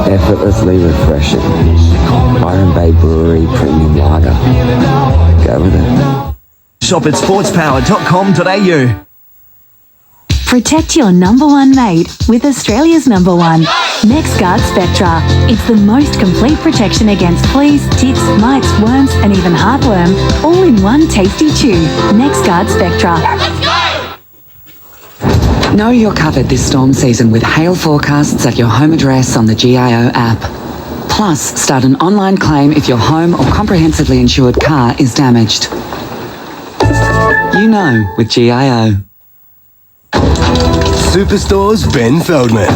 Effortlessly refreshing. Byron Bay Brewery Premium Lager. Go with it. Shop at sportspower.com.au. Protect your number one mate with Australia's number one, NexGuard Spectra. It's the most complete protection against fleas, ticks, mites, worms and even heartworm, all in one tasty chew. NexGuard Spectra. Know you're covered this storm season with hail forecasts at your home address on the GIO app. Plus, start an online claim if your home or comprehensively insured car is damaged. You know with GIO. Superstore's Ben Feldman.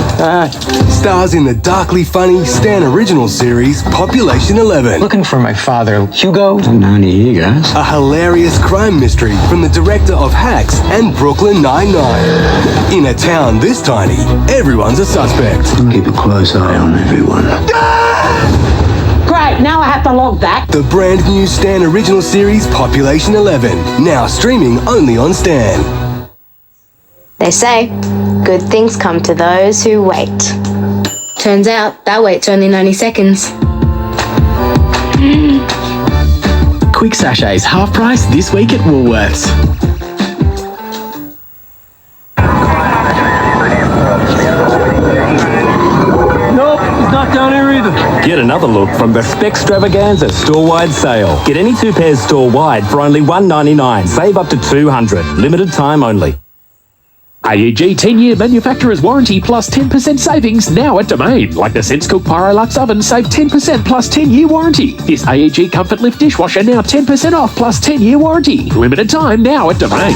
Stars in the darkly funny Stan Original series Population 11. Looking for my father, Hugo? I've known you guys. A hilarious crime mystery from the director of Hacks and Brooklyn Nine-Nine. In a town this tiny, everyone's a suspect. Keep a close eye on everyone. Great, now I have to log that. The brand new Stan Original series Population 11. Now streaming only on Stan. They say, good things come to those who wait. Turns out, that wait's only 90 seconds. Quick sachets half price this week at Woolworths. Nope, it's not down here either. Get another look from the Spextravaganza store-wide sale. Get any 2 pairs store-wide for only $1.99. Save up to $200. Limited time only. AEG 10-year manufacturer's warranty plus 10% savings now at Domain. Like the SenseCook Pyrolux oven, save 10% plus 10-year warranty. This AEG Comfort Lift dishwasher now 10% off plus 10-year warranty. Limited time now at Domain.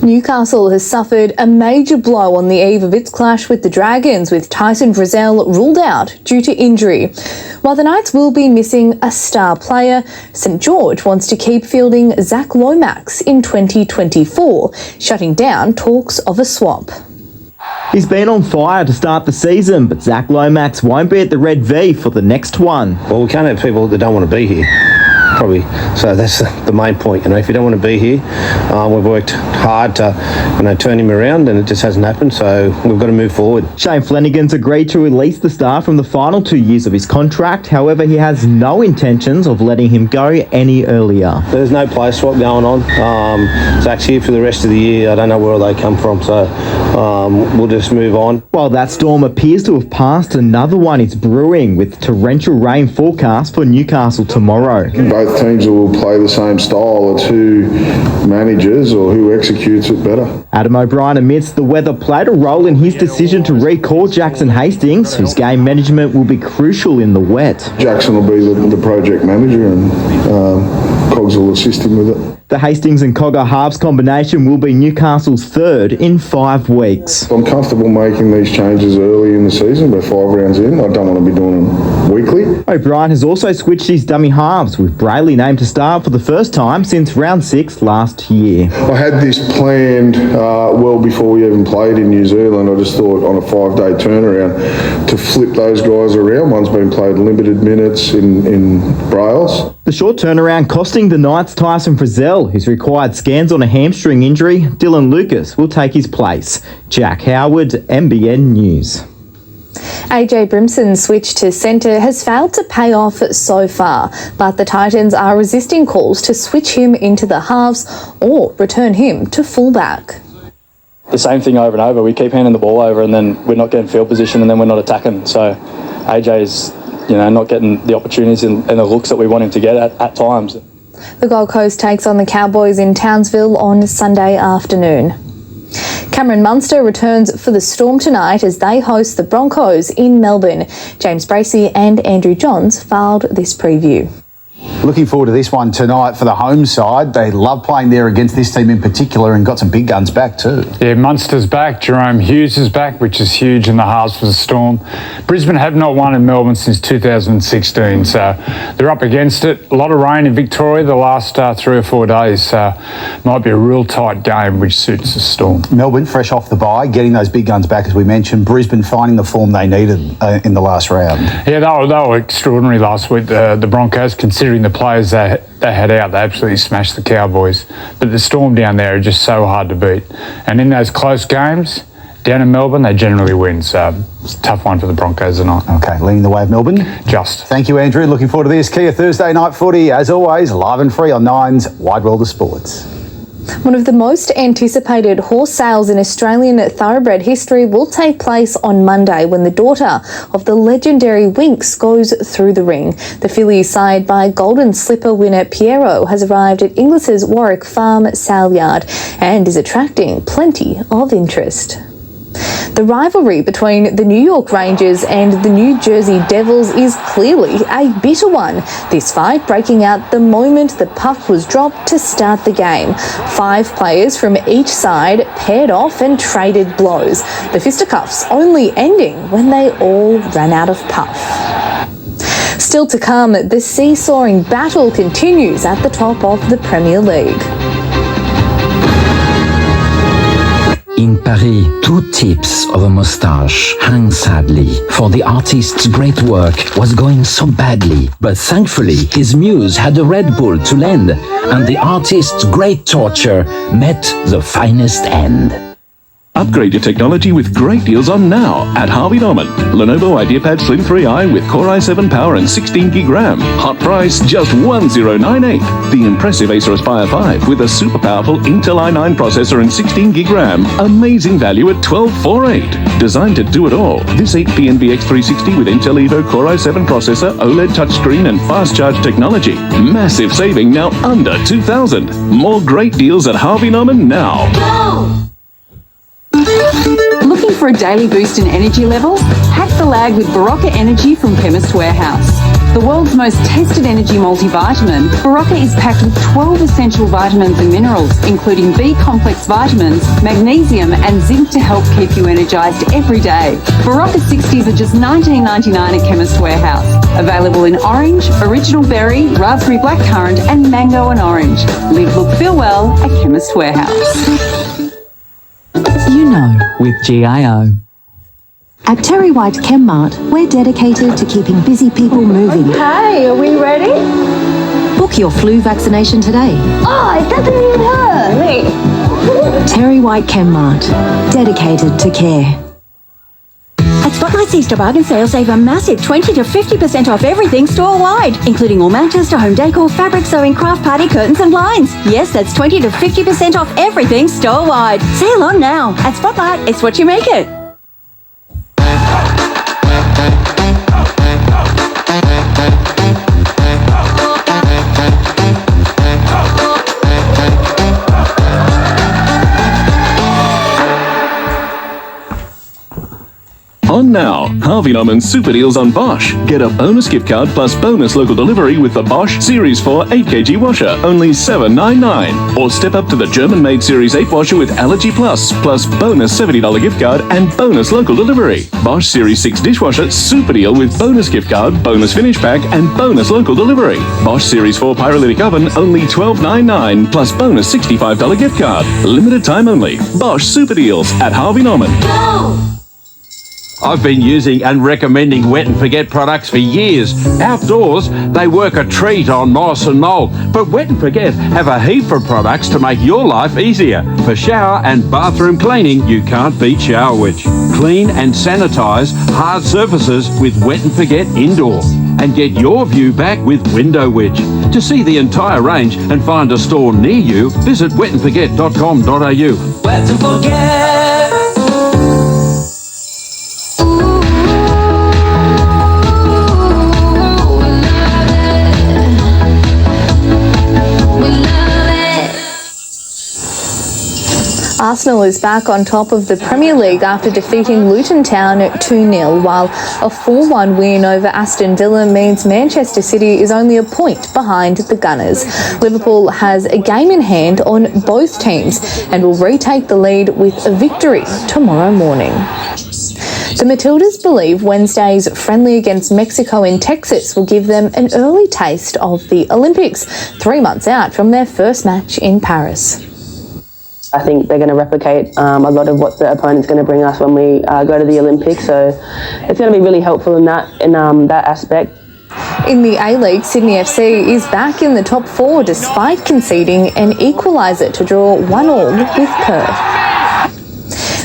Newcastle has suffered a major blow on the eve of its clash with the Dragons, with Tyson Frizzell ruled out due to injury. While the Knights will be missing a star player, St George wants to keep fielding Zach Lomax in 2024, shutting down talks of a swap. He's been on fire to start the season, but Zach Lomax won't be at the Red V for the next one. Well, we can't have people that don't want to be here. Probably, so that's the main point. If you don't want to be here, we've worked hard to, turn him around, and it just hasn't happened. So we've got to move forward. Shane Flanagan's agreed to release the star from the final 2 years of his contract. However, he has no intentions of letting him go any earlier. There's no play swap going on. Zach's here for the rest of the year. I don't know where they come from, so we'll just move on. While that storm appears to have passed, another one is brewing, with torrential rain forecast for Newcastle tomorrow. Both teams will play the same style. It's who manages or who executes it better. Adam O'Brien admits the weather played a role in his decision to recall Jackson Hastings, whose game management will be crucial in the wet. Jackson will be the project manager, and Cogs will assist him with it. The Hastings and Cogger halves combination will be Newcastle's third in 5 weeks. I'm comfortable making these changes early in the season. We're 5 rounds in. I don't want to be doing them weekly. O'Brien has also switched his dummy halves, with Brayley named to start for the first time since round 6 last year. I had this planned well before we even played in New Zealand. I just thought on a 5-day turnaround to flip those guys around. One's been played limited minutes in Brails. The short turnaround costing the Knights Tyson Frizzell, who's required scans on a hamstring injury. Dylan Lucas will take his place. Jack Howard, NBN News. AJ Brimson's switch to centre has failed to pay off so far, but the Titans are resisting calls to switch him into the halves or return him to fullback. The same thing over and over. We keep handing the ball over, and then we're not getting field position, and then we're not attacking. So AJ's not getting the opportunities and the looks that we want him to get at times. The Gold Coast takes on the Cowboys in Townsville on Sunday afternoon. Cameron Munster returns for the Storm tonight as they host the Broncos in Melbourne. James Bracey and Andrew Johns filed this preview. Looking forward to this one tonight for the home side. They love playing there against this team in particular, and got some big guns back too. Yeah, Munster's back, Jerome Hughes is back, which is huge in the halves for the Storm. Brisbane have not won in Melbourne since 2016, so they're up against it. A lot of rain in Victoria the last 3 or 4 days, so might be a real tight game, which suits the Storm. Melbourne fresh off the bye, getting those big guns back as we mentioned. Brisbane finding the form they needed in the last round. Yeah, they were extraordinary last week, the Broncos, considering the players they had out. They absolutely smashed the Cowboys, but the Storm down there are just so hard to beat, and in those close games down in Melbourne they generally win, so it's a tough one for the Broncos tonight. Okay, leading the way of Melbourne. Just. Thank you, Andrew. Looking forward to this Kia Thursday night footy, as always, live and free on Nine's Wide World of Sports. One of the most anticipated horse sales in Australian thoroughbred history will take place on Monday when the daughter of the legendary Winx goes through the ring. The filly, sired by Golden Slipper winner Piero, has arrived at Inglis's Warwick Farm sale yard and is attracting plenty of interest. The rivalry between the New York Rangers and the New Jersey Devils is clearly a bitter one. This fight breaking out the moment the puck was dropped to start the game. 5 players from each side paired off and traded blows, the fisticuffs only ending when they all ran out of puff. Still to come, the seesawing battle continues at the top of the Premier League. In Paris, 2 tips of a moustache hang sadly, for the artist's great work was going so badly. But thankfully, his muse had a Red Bull to lend, and the artist's great torture met the finest end. Upgrade your technology with great deals on now at Harvey Norman. Lenovo IdeaPad Slim 3i with Core i7 power and 16GB RAM. Hot price just $1098. The impressive Acer Aspire 5 with a super powerful Intel i9 processor and 16GB RAM. Amazing value at $1248. Designed to do it all. This HP NVX 360 with Intel Evo Core i7 processor, OLED touchscreen and fast charge technology. Massive saving now under $2,000. More great deals at Harvey Norman now. Go! Looking for a daily boost in energy levels? Hack the lag with Barocca Energy from Chemist Warehouse. The world's most tested energy multivitamin, Barocca is packed with 12 essential vitamins and minerals, including B-complex vitamins, magnesium and zinc to help keep you energised every day. Barocca 60s are just $19.99 at Chemist Warehouse. Available in orange, original berry, raspberry blackcurrant and mango and orange. Live, look, feel well at Chemist Warehouse. You know. With GIO. At Terry White Chemmart, we're dedicated to keeping busy people moving. Okay, are we ready? Book your flu vaccination today. Oh, it doesn't even hurt. Terry White Chemmart, dedicated to care. At Spotlight's Easter bargain sale, save a massive 20 to 50% off everything store-wide, including all Manchester home decor, fabric sewing, craft party, curtains and blinds. Yes, that's 20 to 50% off everything store-wide. Sale on now. At Spotlight, it's what you make it. On now, Harvey Norman's super deals on Bosch. Get a bonus gift card plus bonus local delivery with the Bosch Series 4 8kg washer, only $7.99. Or step up to the German-made Series 8 washer with Allergy Plus bonus $70 gift card and bonus local delivery. Bosch Series 6 dishwasher, super deal with bonus gift card, bonus finish pack and bonus local delivery. Bosch Series 4 pyrolytic oven, only $12.99 plus bonus $65 gift card. Limited time only. Bosch super deals at Harvey Norman. Go! I've been using and recommending Wet and Forget products for years. Outdoors, they work a treat on moss and mould, but Wet and Forget have a heap of products to make your life easier. For shower and bathroom cleaning, you can't beat Shower Witch. Clean and sanitise hard surfaces with Wet and Forget Indoor. And get your view back with Window Witch. To see the entire range and find a store near you, visit wetandforget.com.au. Wet to forget. Arsenal is back on top of the Premier League after defeating Luton Town 2-0, while a 4-1 win over Aston Villa means Manchester City is only a point behind the Gunners. Liverpool has a game in hand on both teams and will retake the lead with a victory tomorrow morning. The Matildas believe Wednesday's friendly against Mexico in Texas will give them an early taste of the Olympics, 3 months out from their first match in Paris. I think they're going to replicate a lot of what the opponent's going to bring us when we go to the Olympics. So it's going to be really helpful in that aspect. In the A-League, Sydney FC is back in the top 4 despite conceding an equaliser to draw 1-1 with Perth.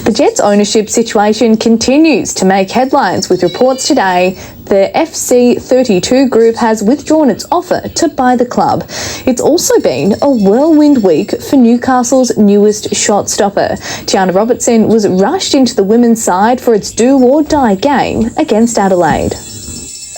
The Jets' ownership situation continues to make headlines with reports today the FC32 group has withdrawn its offer to buy the club. It's also been a whirlwind week for Newcastle's newest shot stopper. Tiana Robertson was rushed into the women's side for its do-or-die game against Adelaide.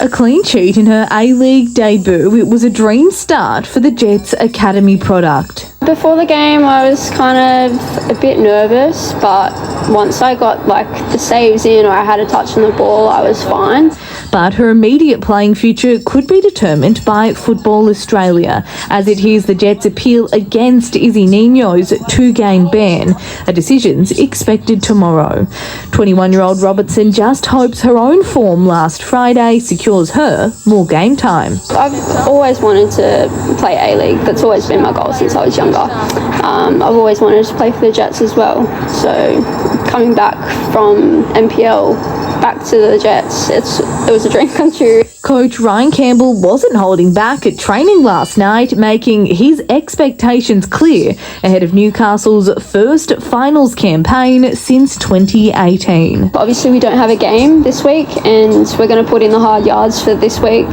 A clean sheet in her A-League debut, it was a dream start for the Jets' academy product. Before the game I was kind of a bit nervous, but once I got the saves in or I had a touch on the ball, I was fine. But her immediate playing future could be determined by Football Australia as it hears the Jets appeal against Izzy Nino's 2-game ban. A decision's expected tomorrow. 21-year-old Robertson just hopes her own form last Friday secures her more game time. I've always wanted to play A-League. That's always been my goal since I was younger. I've always wanted to play for the Jets as well. So coming back from NPL back to the Jets, it was a dream come true. Coach Ryan Campbell wasn't holding back at training last night, making his expectations clear ahead of Newcastle's first finals campaign since 2018. Obviously we don't have a game this week and we're going to put in the hard yards for this week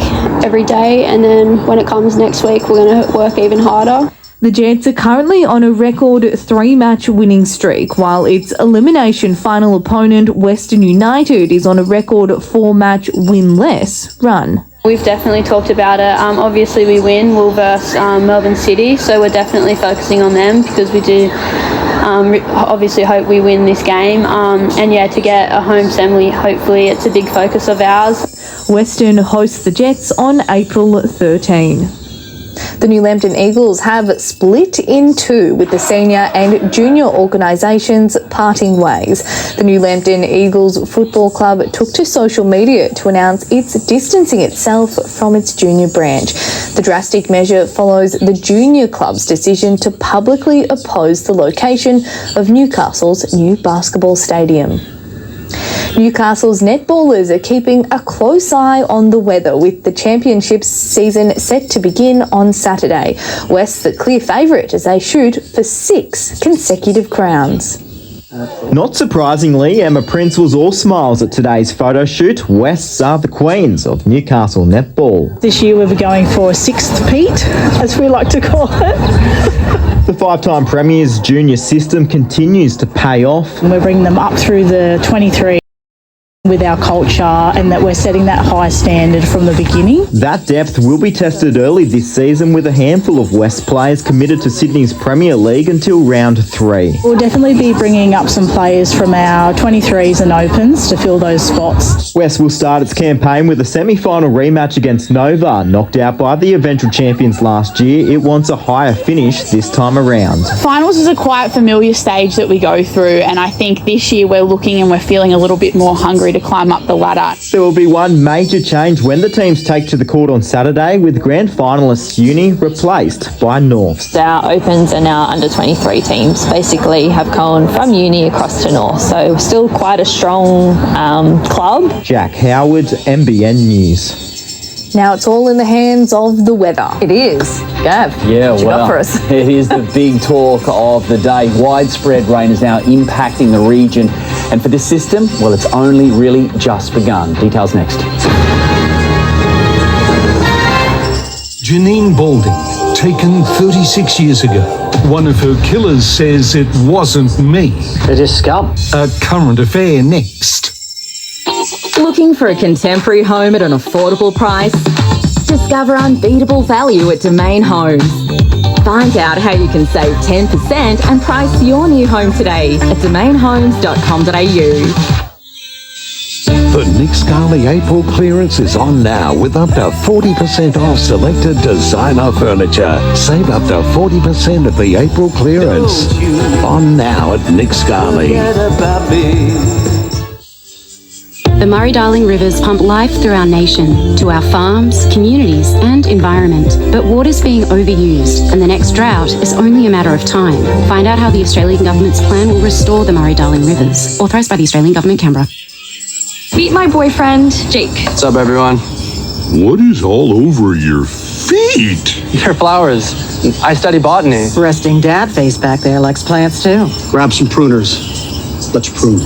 every day, and then when it comes next week we're going to work even harder. The Jets are currently on a record 3-match winning streak, while its elimination final opponent Western United is on a record 4-match win-less run. We've definitely talked about it. Obviously we win, we'll verse Melbourne City, so we're definitely focusing on them because we do obviously hope we win this game. And yeah, to get a home semi, hopefully it's a big focus of ours. Western hosts the Jets on April 13. The New Lambton Eagles have split in two, with the senior and junior organisations parting ways. The New Lambton Eagles Football Club took to social media to announce it's distancing itself from its junior branch. The drastic measure follows the junior club's decision to publicly oppose the location of Newcastle's new basketball stadium. Newcastle's netballers are keeping a close eye on the weather, with the championships season set to begin on Saturday. West's the clear favourite as they shoot for 6 consecutive crowns. Not surprisingly, Emma Prince was all smiles at today's photo shoot. Wests are the queens of Newcastle netball. This year we'll be going for a 6th Pete, as we like to call it. The 5-time Premier's junior system continues to pay off. We're bringing them up through the 23 with our culture, and that we're setting that high standard from the beginning. That depth will be tested early this season, with a handful of West players committed to Sydney's Premier League until round 3. We'll definitely be bringing up some players from our 23s and opens to fill those spots. West will start its campaign with a semi-final rematch against Nova. Knocked out by the eventual champions last year, it wants a higher finish this time around. Finals is a quite familiar stage that we go through, and I think this year we're looking and we're feeling a little bit more hungry to climb up the ladder. There will be one major change when the teams take to the court on Saturday, with grand finalists Uni replaced by Norths. Our Opens and our under-23 teams basically have gone from Uni across to North, so still quite a strong club. Jack Howard, NBN News. Now it's all in the hands of the weather. It is. Gav, yeah, what you got for us? It is the big talk of the day. Widespread rain is now impacting the region. And for this system, well, it's only really just begun. Details next. Janine Balding, taken 36 years ago. One of her killers says it wasn't me. It is scum. A current affair next. Looking for a contemporary home at an affordable price? Discover unbeatable value at Domain Homes. Find out how you can save 10% and price your new home today at domainhomes.com.au. The Nick Scali April clearance is on now with up to 40% off selected designer furniture. Save up to 40% of the April clearance. On now at Nick Scali. The Murray-Darling rivers pump life through our nation, to our farms, communities and environment. But water's being overused and the next drought is only a matter of time. Find out how the Australian Government's plan will restore the Murray-Darling rivers. Authorised by the Australian Government, Canberra. Meet my boyfriend, Jake. What's up, everyone? What is all over your feet? Your flowers. I study botany. Resting dad face back there likes plants too. Grab some pruners. Let's prune.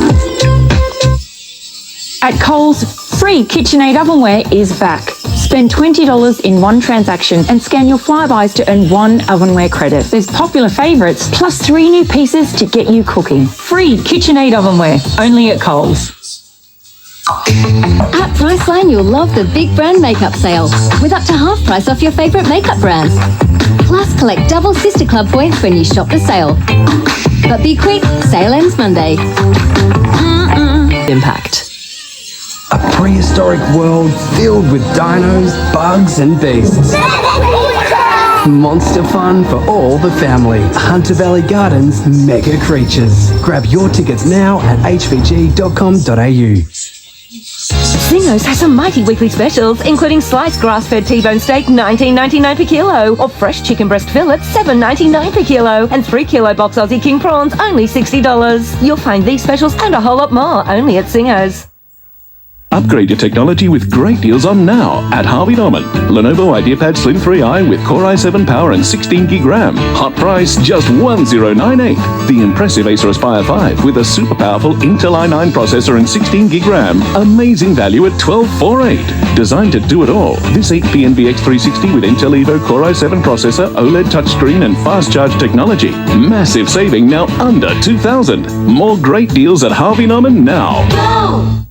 At Coles, free KitchenAid ovenware is back. Spend $20 in one transaction and scan your Flybuys to earn 1 ovenware credit. There's popular favourites, plus 3 new pieces to get you cooking. Free KitchenAid ovenware, only at Coles. At Priceline, you'll love the big brand makeup sale, with up to half price off your favourite makeup brands. Plus, collect double Sister Club points when you shop the sale. But be quick, sale ends Monday. Impact. A prehistoric world filled with dinos, bugs and beasts. Monster fun for all the family. Hunter Valley Gardens Mega Creatures. Grab your tickets now at hvg.com.au. Singo's has some mighty weekly specials, including sliced grass-fed T-bone steak, $19.99 per kilo, or fresh chicken breast fillet, $7.99 per kilo, and 3-kilo box Aussie King prawns, only $60. You'll find these specials and a whole lot more only at Singo's. Upgrade your technology with great deals on now at Harvey Norman. Lenovo IdeaPad Slim 3i with Core i7 power and 16 gig RAM. Hot price, just $1098. The impressive Acer Aspire 5 with a super powerful Intel i9 processor and 16 gig RAM. Amazing value at $1248. Designed to do it all. This HP NVX 360 with Intel Evo Core i7 processor, OLED touchscreen and fast charge technology. Massive saving now under $2,000. More great deals at Harvey Norman now. Go!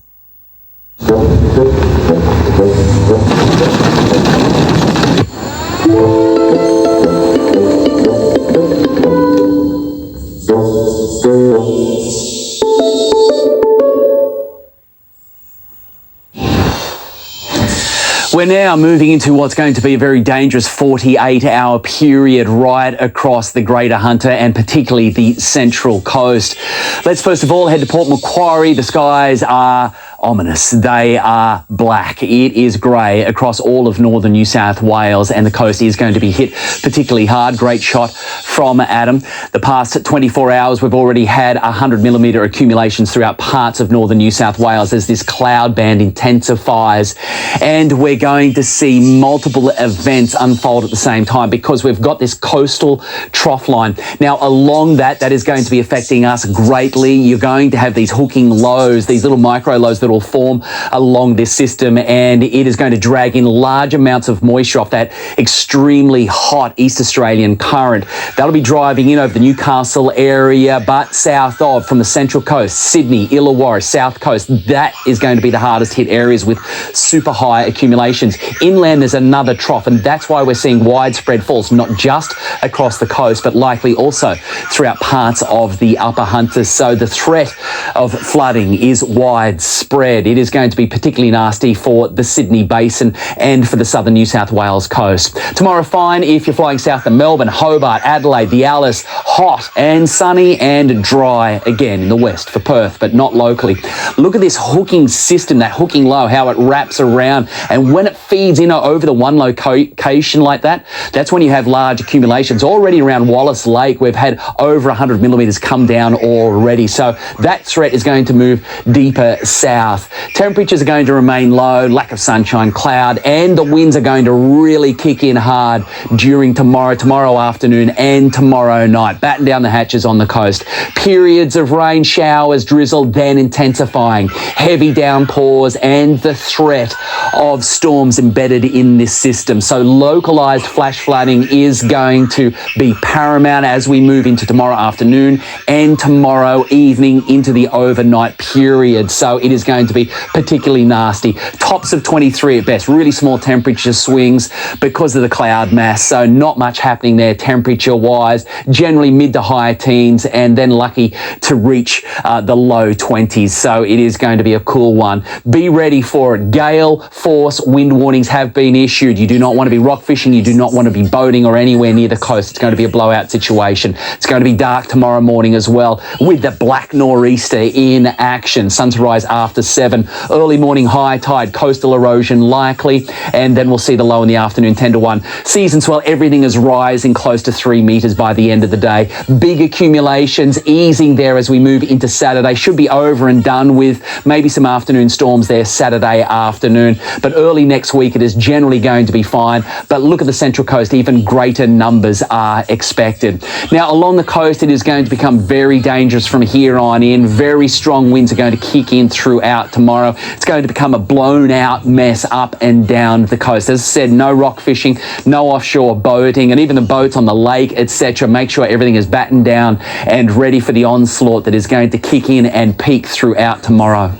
We're now moving into what's going to be a very dangerous 48-hour period right across the Greater Hunter and particularly the Central Coast. Let's first of all head to Port Macquarie. The skies are ominous. They are black. It is grey across all of northern New South Wales, and the coast is going to be hit particularly hard. Great shot from Adam. The past 24 hours, we've already had 100mm accumulations throughout parts of northern New South Wales as this cloud band intensifies, and we're going to see multiple events unfold at the same time because we've got this coastal trough line. Now, along that is going to be affecting us greatly. You're going to have these hooking lows, these little micro lows that will form along this system, and it is going to drag in large amounts of moisture off that extremely hot East Australian current. That'll be driving in over the Newcastle area, but south of, from the Central Coast, Sydney, Illawarra, South Coast, that is going to be the hardest hit areas with super high accumulations. Inland, there's another trough, and that's why we're seeing widespread falls, not just across the coast, but likely also throughout parts of the upper Hunters. So the threat of flooding is widespread. It is going to be particularly nasty for the Sydney Basin and for the southern New South Wales coast. Tomorrow, fine if you're flying south to Melbourne, Hobart, Adelaide, the Alice, hot and sunny and dry again in the west for Perth, but not locally. Look at this hooking system, that hooking low, how it wraps around, and when it feeds in over the one location like that, that's when you have large accumulations. Already around Wallace Lake, we've had over 100mm come down already, so that threat is going to move deeper south. Temperatures are going to remain low, lack of sunshine, cloud, and the winds are going to really kick in hard during tomorrow afternoon and tomorrow night. Batten down the hatches on the coast. Periods of rain, showers, drizzle, then intensifying. Heavy downpours and the threat of storms embedded in this system. So localised flash flooding is going to be paramount as we move into tomorrow afternoon and tomorrow evening into the overnight period. So it is going to be particularly nasty. Tops of 23 at best, really small temperature swings because of the cloud mass, so not much happening there temperature wise, generally mid to high teens, and then lucky to reach the low 20s, so it is going to be a cool one. Be ready for it. Gale force wind warnings have been issued. You do not want to be rock fishing, you do not want to be boating or anywhere near the coast. It's going to be a blowout situation. It's going to be dark tomorrow morning as well with the black nor'easter in action. Sun to rise after 7. Early morning high tide, coastal erosion likely, and then we'll see the low in the afternoon 10 to 1. Seas and swell, everything is rising close to 3 metres by the end of the day. Big accumulations easing there as we move into Saturday. Should be over and done with. Maybe some afternoon storms there Saturday afternoon, but early next week it is generally going to be fine. But look at the Central Coast, even greater numbers are expected. Now along the coast it is going to become very dangerous from here on in. Very strong winds are going to kick in throughout tomorrow. It's going to become a blown out mess up and down the coast. As I said, no rock fishing, no offshore boating, and even the boats on the lake, etc. Make sure everything is battened down and ready for the onslaught that is going to kick in and peak throughout tomorrow.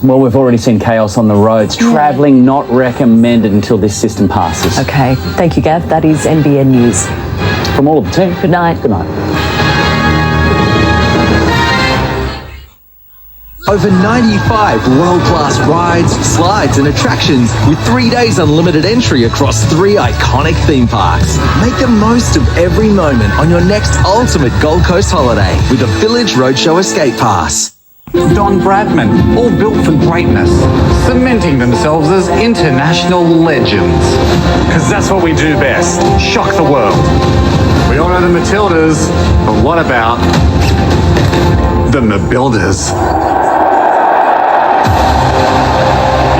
Well, we've already seen chaos on the roads. Travelling not recommended until this system passes. Okay, thank you, Gav. That is NBN News. From all of the team. Good night. Good night. Over 95 world-class rides, slides and attractions with 3 days unlimited entry across 3 iconic theme parks. Make the most of every moment on your next ultimate Gold Coast holiday with a Village Roadshow Escape Pass. Don Bradman, all built for greatness, cementing themselves as international legends. Because that's what we do best, shock the world. We all know the Matildas, but what about the Mabuilders?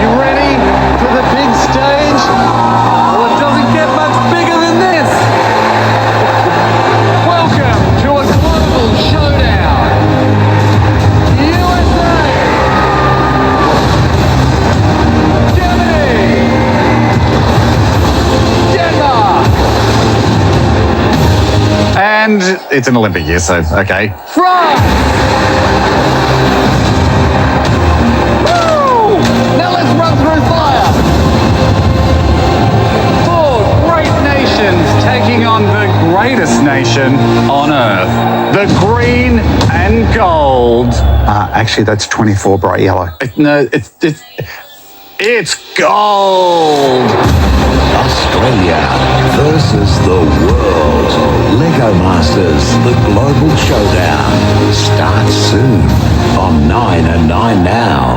You ready for the big stage? Well, it doesn't get much bigger than this. Welcome to a global showdown. USA, Germany, Denmark, and it's an Olympic year, so okay. France. Now let's run through fire. 4 great nations taking on the greatest nation on Earth. The green and gold. Actually, that's 24 bright yellow. It's gold! Australia versus the world. Lego Masters, the global showdown. Starts soon on 9 and 9 now.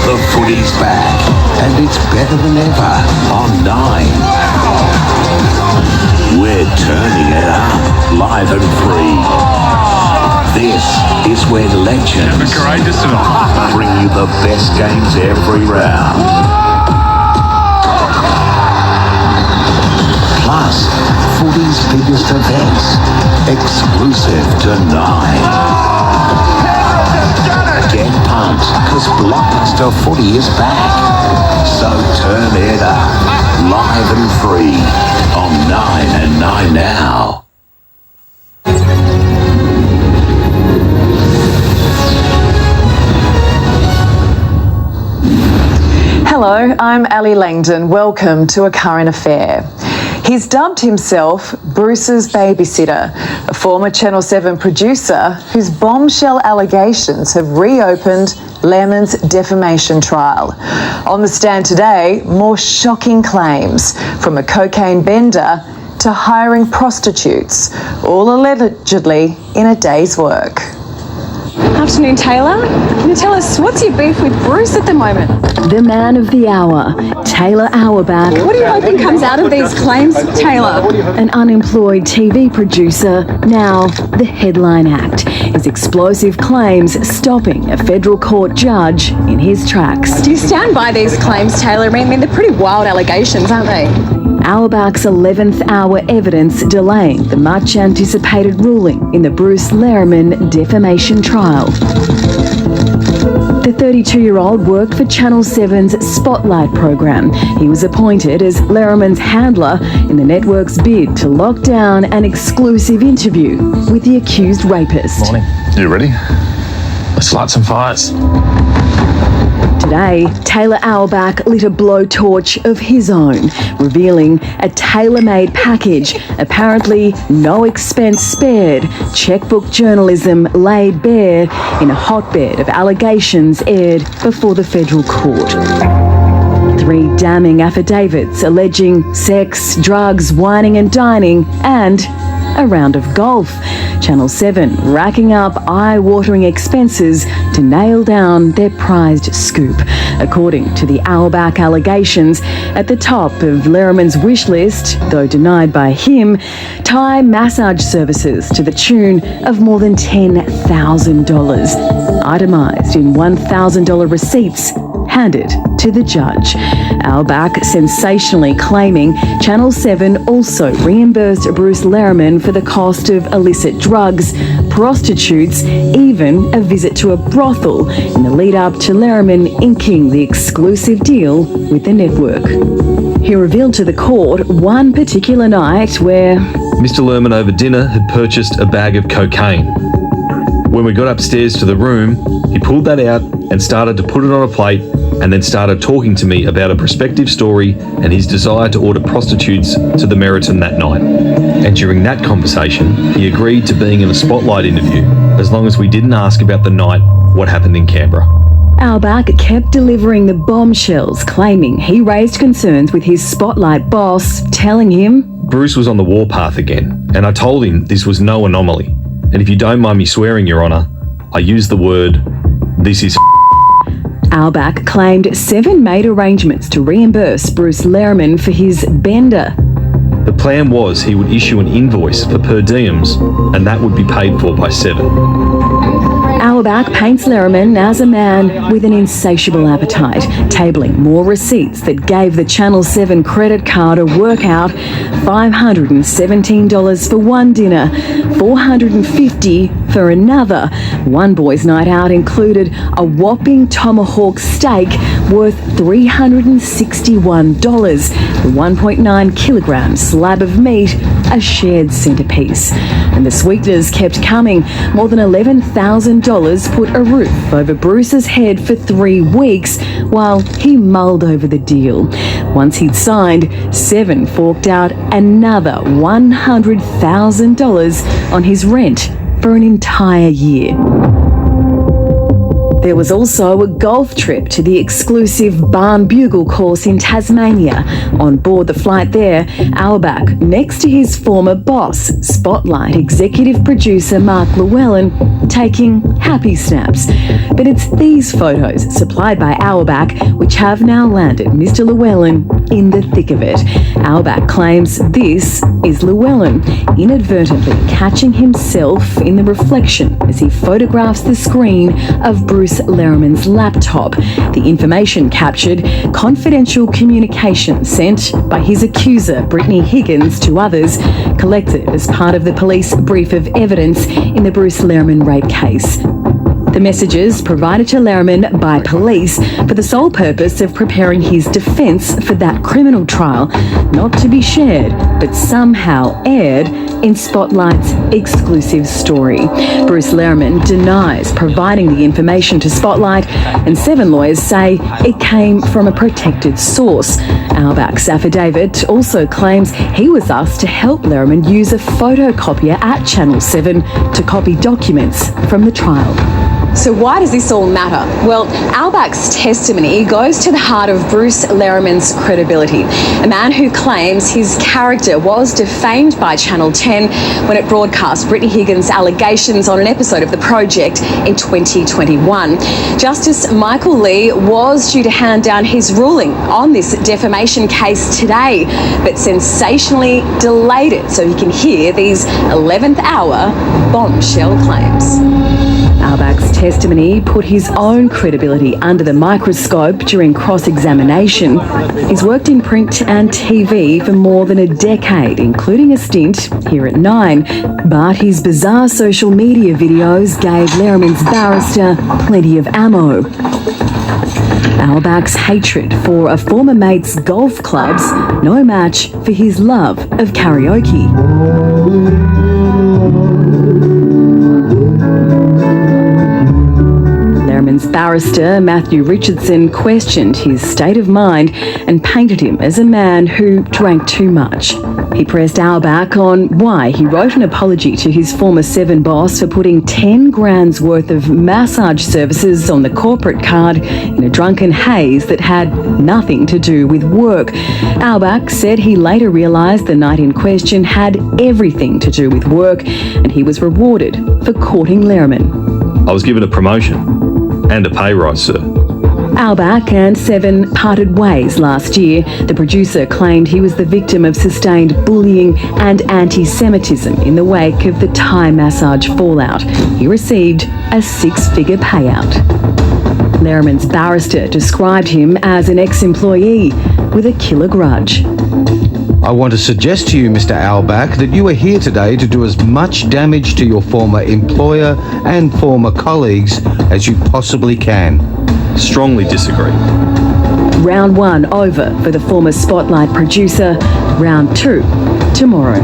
The footy's back, and it's better than ever on 9. We're turning it up, live and free. This is where legends bring you the best games every round. Plus, footy's biggest events, exclusive to 9. Get pumped, because Blockbuster Footy is back. So turn it up, live and free, on 9 and 9 now. Hello, I'm Ali Langdon. Welcome to A Current Affair. He's dubbed himself Bruce's babysitter, a former Channel 7 producer whose bombshell allegations have reopened Lehrmann's defamation trial. On the stand today, more shocking claims, from a cocaine bender to hiring prostitutes, all allegedly in a day's work. Afternoon, Taylor. Can you tell us, what's your beef with Bruce at the moment? The man of the hour, Taylor Auerbach. What are you hoping comes out of these claims, Taylor? An unemployed TV producer, now the headline act. His explosive claims stopping a federal court judge in his tracks. Do you stand by these claims, Taylor? I mean, they're pretty wild allegations, aren't they? Auerbach's 11th hour evidence delaying the much anticipated ruling in the Bruce Lehrmann defamation trial. The 32-year-old worked for Channel 7's Spotlight program. He was appointed as Lehrmann's handler in the network's bid to lock down an exclusive interview with the accused rapist. Morning. You ready? Let's light some fires. Today, Taylor Auerbach lit a blowtorch of his own, revealing a tailor-made package, apparently no expense spared, checkbook journalism laid bare in a hotbed of allegations aired before the federal court. 3 damning affidavits alleging sex, drugs, whining and dining, and a round of golf. Channel 7 racking up eye-watering expenses to nail down their prized scoop. According to the Auerbach allegations, at the top of Lehrmann's wish list, though denied by him, Thai massage services to the tune of more than $10,000, itemised in $1,000 receipts handed to the judge. Auerbach sensationally claiming Channel 7 also reimbursed Bruce Lehrmann for the cost of illicit drugs, prostitutes, even a visit to a brothel in the lead up to Lehrmann inking the exclusive deal with the network. He revealed to the court one particular night where Mr. Lehrmann over dinner had purchased a bag of cocaine. When we got upstairs to the room, he pulled that out and started to put it on a plate, and then started talking to me about a prospective story and his desire to order prostitutes to the Meriton that night. And during that conversation, he agreed to being in a Spotlight interview, as long as we didn't ask about the night, what happened in Canberra. Auerbach kept delivering the bombshells, claiming he raised concerns with his Spotlight boss, telling him Bruce was on the warpath again, and I told him this was no anomaly. And if you don't mind me swearing, Your Honour, I used the word, this is Auerbach claimed 7 made arrangements to reimburse Bruce Lehrmann for his bender. The plan was he would issue an invoice for per diems, and that would be paid for by 7. Auerbach paints Lehrmann as a man with an insatiable appetite, tabling more receipts that gave the Channel 7 credit card a workout, $517 for one dinner, $450 for another. One boy's night out included a whopping tomahawk steak worth $361, the 1.9 kilogram slab of meat, a shared centerpiece. And the sweeteners kept coming. More than $11,000 put a roof over Bruce's head for 3 weeks while he mulled over the deal. Once he'd signed, 7 forked out another $100,000 on his rent for an entire year. There was also a golf trip to the exclusive Barn Bugle course in Tasmania. On board the flight there, Auerbach, next to his former boss, Spotlight executive producer Mark Llewellyn, taking happy snaps. But it's these photos, supplied by Auerbach, which have now landed Mr. Llewellyn in the thick of it. Auerbach claims this is Llewellyn inadvertently catching himself in the reflection as he photographs the screen of Bruce Lerriman's laptop. The information captured confidential communication sent by his accuser, Brittany Higgins, to others, collected as part of the police brief of evidence in the Bruce Lerriman rape case. The messages provided to Lerriman by police for the sole purpose of preparing his defence for that criminal trial, not to be shared, but somehow aired in Spotlight's exclusive story. Bruce Lerriman denies providing the information to Spotlight, and 7 lawyers say it came from a protected source. Auerbach's affidavit also claims he was asked to help Lerriman use a photocopier at Channel 7 to copy documents from the trial. So why does this all matter? Well, Auerbach's testimony goes to the heart of Bruce Lerriman's credibility, a man who claims his character was defamed by Channel 10 when it broadcast Brittany Higgins' allegations on an episode of The Project in 2021. Justice Michael Lee was due to hand down his ruling on this defamation case today, but sensationally delayed it so he can hear these 11th hour bombshell claims. Auerbach's testimony put his own credibility under the microscope during cross-examination. He's worked in print and TV for more than a decade, including a stint here at 9. But his bizarre social media videos gave Lerriman's barrister plenty of ammo. Auerbach's hatred for a former mate's golf clubs, no match for his love of karaoke. Lerriman's barrister, Matthew Richardson, questioned his state of mind and painted him as a man who drank too much. He pressed Auerbach on why he wrote an apology to his former 7 boss for putting 10 grand's worth of massage services on the corporate card in a drunken haze that had nothing to do with work. Auerbach said he later realised the night in question had everything to do with work, and he was rewarded for courting Lerriman. I was given a promotion and a pay rise, sir. Auerbach and 7 parted ways last year. The producer claimed he was the victim of sustained bullying and anti-Semitism in the wake of the Thai massage fallout. He received a 6-figure payout. Lerriman's barrister described him as an ex-employee with a killer grudge. I want to suggest to you, Mr. Auerbach, that you are here today to do as much damage to your former employer and former colleagues as you possibly can. Strongly disagree. Round 1 over for the former Spotlight producer. Round 2 tomorrow.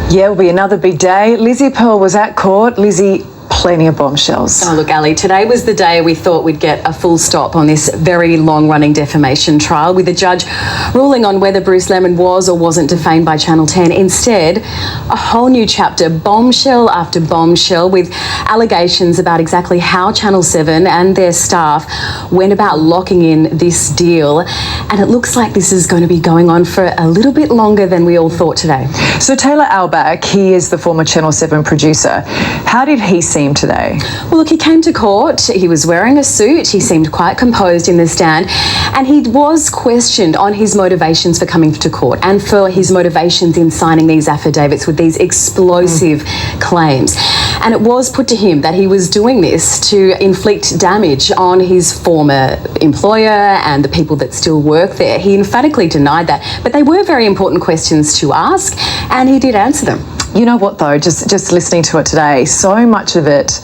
Yeah, it'll be another big day. Lizzie Pearl was at court. Lizzie, plenty of bombshells. Oh, look, Ali, today was the day we thought we'd get a full stop on this very long-running defamation trial, with the judge ruling on whether Bruce Lerriman was or wasn't defamed by Channel 10. Instead, a whole new chapter, bombshell after bombshell, with allegations about exactly how Channel 7 and their staff went about locking in this deal. And it looks like this is going to be going on for a little bit longer than we all thought today. So Taylor Auerbach, he is the former Channel 7 producer. How did he seem today? Well, look, he came to court. He was wearing a suit. He seemed quite composed in the stand. And he was questioned on his motivations for coming to court and for his motivations in signing these affidavits with these explosive claims. And it was put to him that he was doing this to inflict damage on his former employer and the people that still work there. He emphatically denied that. But they were very important questions to ask, and he did answer them. You know what though, just listening to it today, so much of it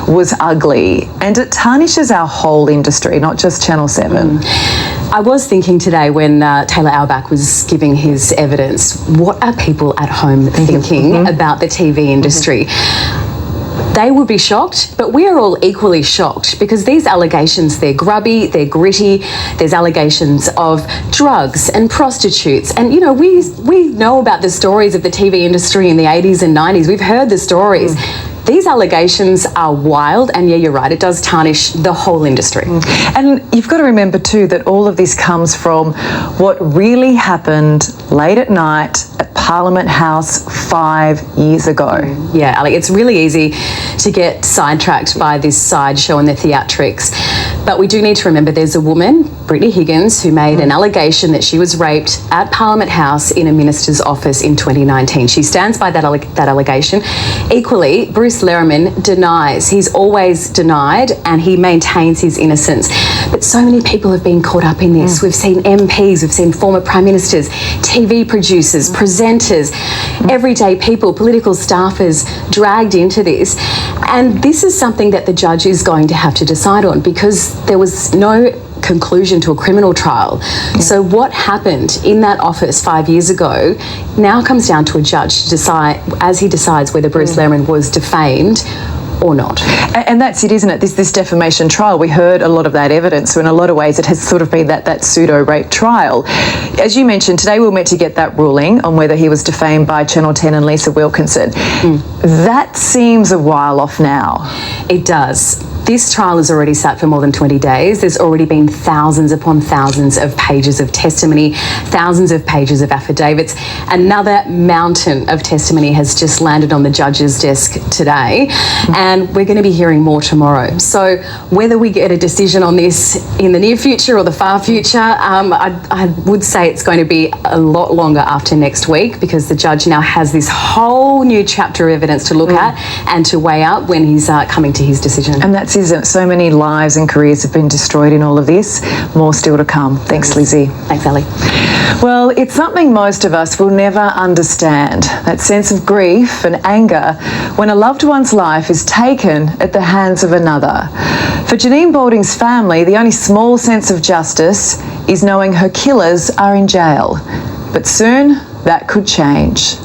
was ugly, and it tarnishes our whole industry, not just Channel 7. I was thinking today when Taylor Auerbach was giving his evidence, what are people at home thinking about the TV industry? They would be shocked, but we are all equally shocked because these allegations, they're grubby, they're gritty. There's allegations of drugs and prostitutes. And, you know, we know about the stories of the TV industry in the 80s and 90s. We've heard the stories. These allegations are wild, and yeah, you're right, it does tarnish the whole industry. And you've got to remember too that all of this comes from what really happened late at night at Parliament House 5 years ago. Yeah, Ali, it's really easy to get sidetracked by this sideshow and the theatrics. But we do need to remember there's a woman, Brittany Higgins, who made an allegation that she was raped at Parliament House in a minister's office in 2019. She stands by that allegation. Equally, Bruce Lehrmann denies. He's always denied, and he maintains his innocence. But so many people have been caught up in this. We've seen MPs, we've seen former prime ministers, TV producers, presenters, everyday people, political staffers dragged into this. And this is something that the judge is going to have to decide on, because there was no conclusion to a criminal trial. So what happened in that office 5 years ago now comes down to a judge to decide, as he decides whether Bruce Lehrmann was defamed or not. And that's it, isn't it? This defamation trial, we heard a lot of that evidence. So in a lot of ways, it has sort of been that pseudo-rape trial. As you mentioned, today we were meant to get that ruling on whether he was defamed by Channel 10 and Lisa Wilkinson. That seems a while off now. It does. This trial has already sat for more than 20 days. There's already been thousands upon thousands of pages of testimony, thousands of pages of affidavits. Another mountain of testimony has just landed on the judge's desk today, and we're going to be hearing more tomorrow. So whether we get a decision on this in the near future or the far future, I would say it's going to be a lot longer after next week, because the judge now has this whole new chapter of evidence to look at and to weigh up when he's coming to his decision. And that's isn't so many lives and careers have been destroyed in all of this. More still to come. Thanks, Lizzie. Thanks, Ali. Well, it's something most of us will never understand, that sense of grief and anger when a loved one's life is taken at the hands of another. For Janine Balding's family, the only small sense of justice is knowing her killers are in jail. But soon, that could change.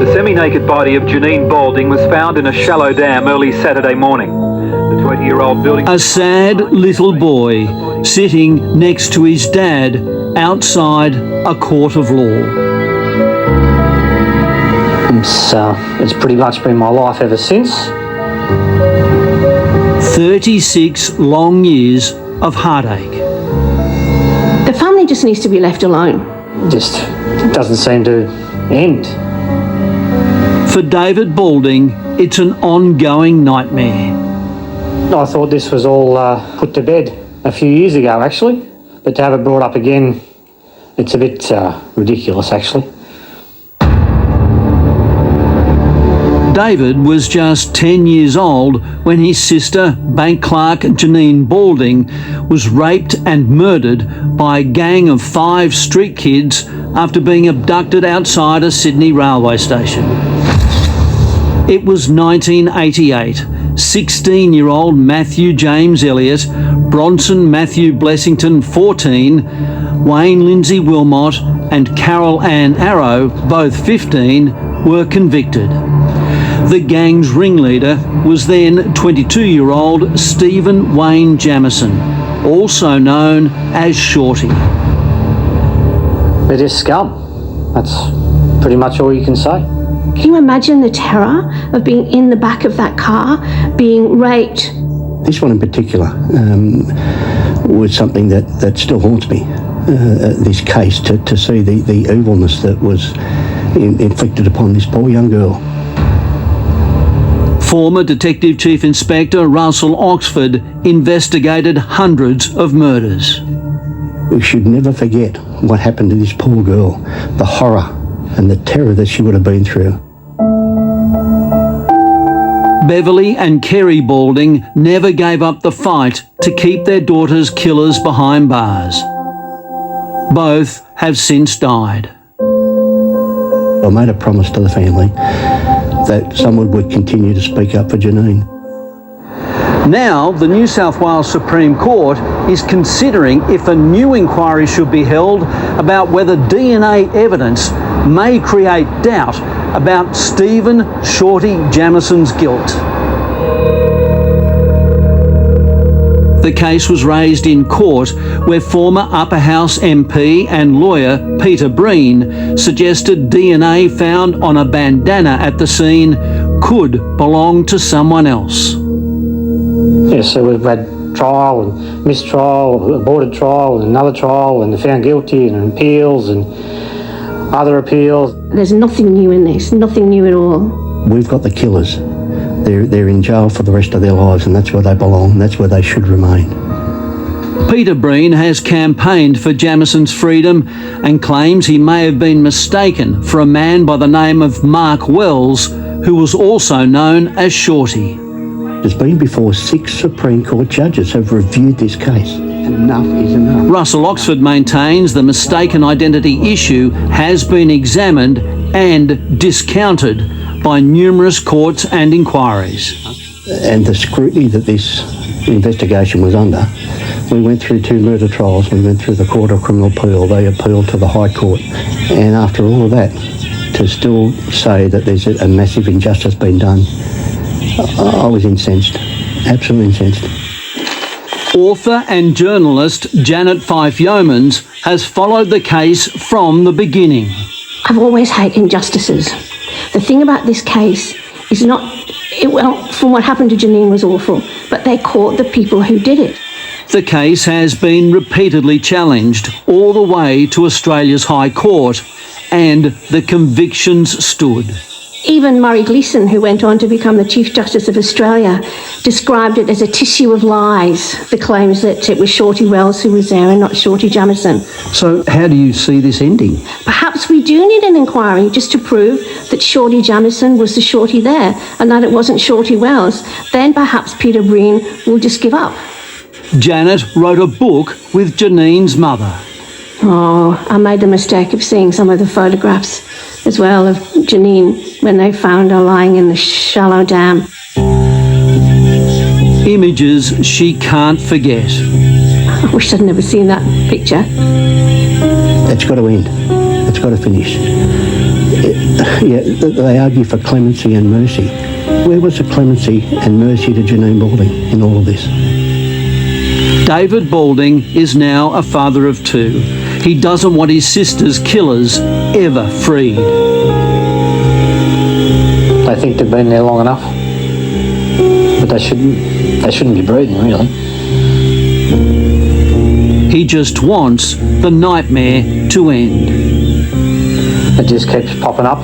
The semi-naked body of Janine Balding was found in a shallow dam early Saturday morning. The 20-year-old building... A sad little boy sitting next to his dad outside a court of law. It's pretty much been my life ever since. 36 long years of heartache. The family just needs to be left alone. Just doesn't seem to end. For David Balding, it's an ongoing nightmare. I thought this was all put to bed a few years ago, actually. But to have it brought up again, it's a bit ridiculous, actually. David was just 10 years old when his sister, bank clerk Janine Balding, was raped and murdered by a gang of 5 street kids after being abducted outside a Sydney railway station. It was 1988. 16-year-old Matthew James Elliott, Bronson Matthew Blessington, 14, Wayne Lindsay Wilmot and Carol Ann Arrow, both 15, were convicted. The gang's ringleader was then 22-year-old Stephen Wayne Jamieson, also known as Shorty. They're just scum. That's pretty much all you can say. Can you imagine the terror of being in the back of that car, being raped? This one in particular was something that still haunts me, this case, to see the evilness that was inflicted upon this poor young girl. Former Detective Chief Inspector Russell Oxford investigated hundreds of murders. We should never forget what happened to this poor girl, the horror and the terror that she would have been through. Beverly and Kerry Balding never gave up the fight to keep their daughter's killers behind bars. Both have since died. I made a promise to the family that someone would continue to speak up for Janine. Now, the New South Wales Supreme Court is considering if a new inquiry should be held about whether DNA evidence may create doubt about Stephen Shorty Jamieson's guilt. The case was raised in court where former Upper House MP and lawyer Peter Breen suggested DNA found on a bandana at the scene could belong to someone else. Yes, so we've had trial and mistrial, aborted trial and another trial, and found guilty and appeals and other appeals. There's nothing new in this, nothing new at all. We've got the killers. They're in jail for the rest of their lives, and that's where they belong. That's where they should remain. Peter Breen has campaigned for Jamison's freedom and claims he may have been mistaken for a man by the name of Mark Wells, who was also known as Shorty. It's been before 6 Supreme Court judges have reviewed this case. Enough is enough. Russell Oxford maintains the mistaken identity issue has been examined and discounted by numerous courts and inquiries. And the scrutiny that this investigation was under, we went through 2 murder trials, we went through the Court of Criminal Appeal, they appealed to the High Court, and after all of that, to still say that there's a massive injustice being done, I was incensed, absolutely incensed. Author and journalist Janet Fife Yeomans has followed the case from the beginning. I've always hated injustices. The thing about this case is from what happened to Janine was awful, but they caught the people who did it. The case has been repeatedly challenged all the way to Australia's High Court, and the convictions stood. Even Murray Gleeson, who went on to become the Chief Justice of Australia, described it as a tissue of lies, the claims that it was Shorty Wells who was there and not Shorty Jamison. So how do you see this ending? Perhaps we do need an inquiry just to prove that Shorty Jamison was the Shorty there and that it wasn't Shorty Wells. Then perhaps Peter Breen will just give up. Janet wrote a book with Janine's mother. Oh, I made the mistake of seeing some of the photographs as well of Janine when they found her lying in the shallow dam. Images she can't forget. I wish I'd never seen that picture. That's got to end. It's got to finish. They argue for clemency and mercy. Where was the clemency and mercy to Janine Balding in all of this? David Balding is now a father of 2. He doesn't want his sister's killers ever freed. They think they've been there long enough, but they shouldn't be breathing, really. He just wants the nightmare to end. It just keeps popping up.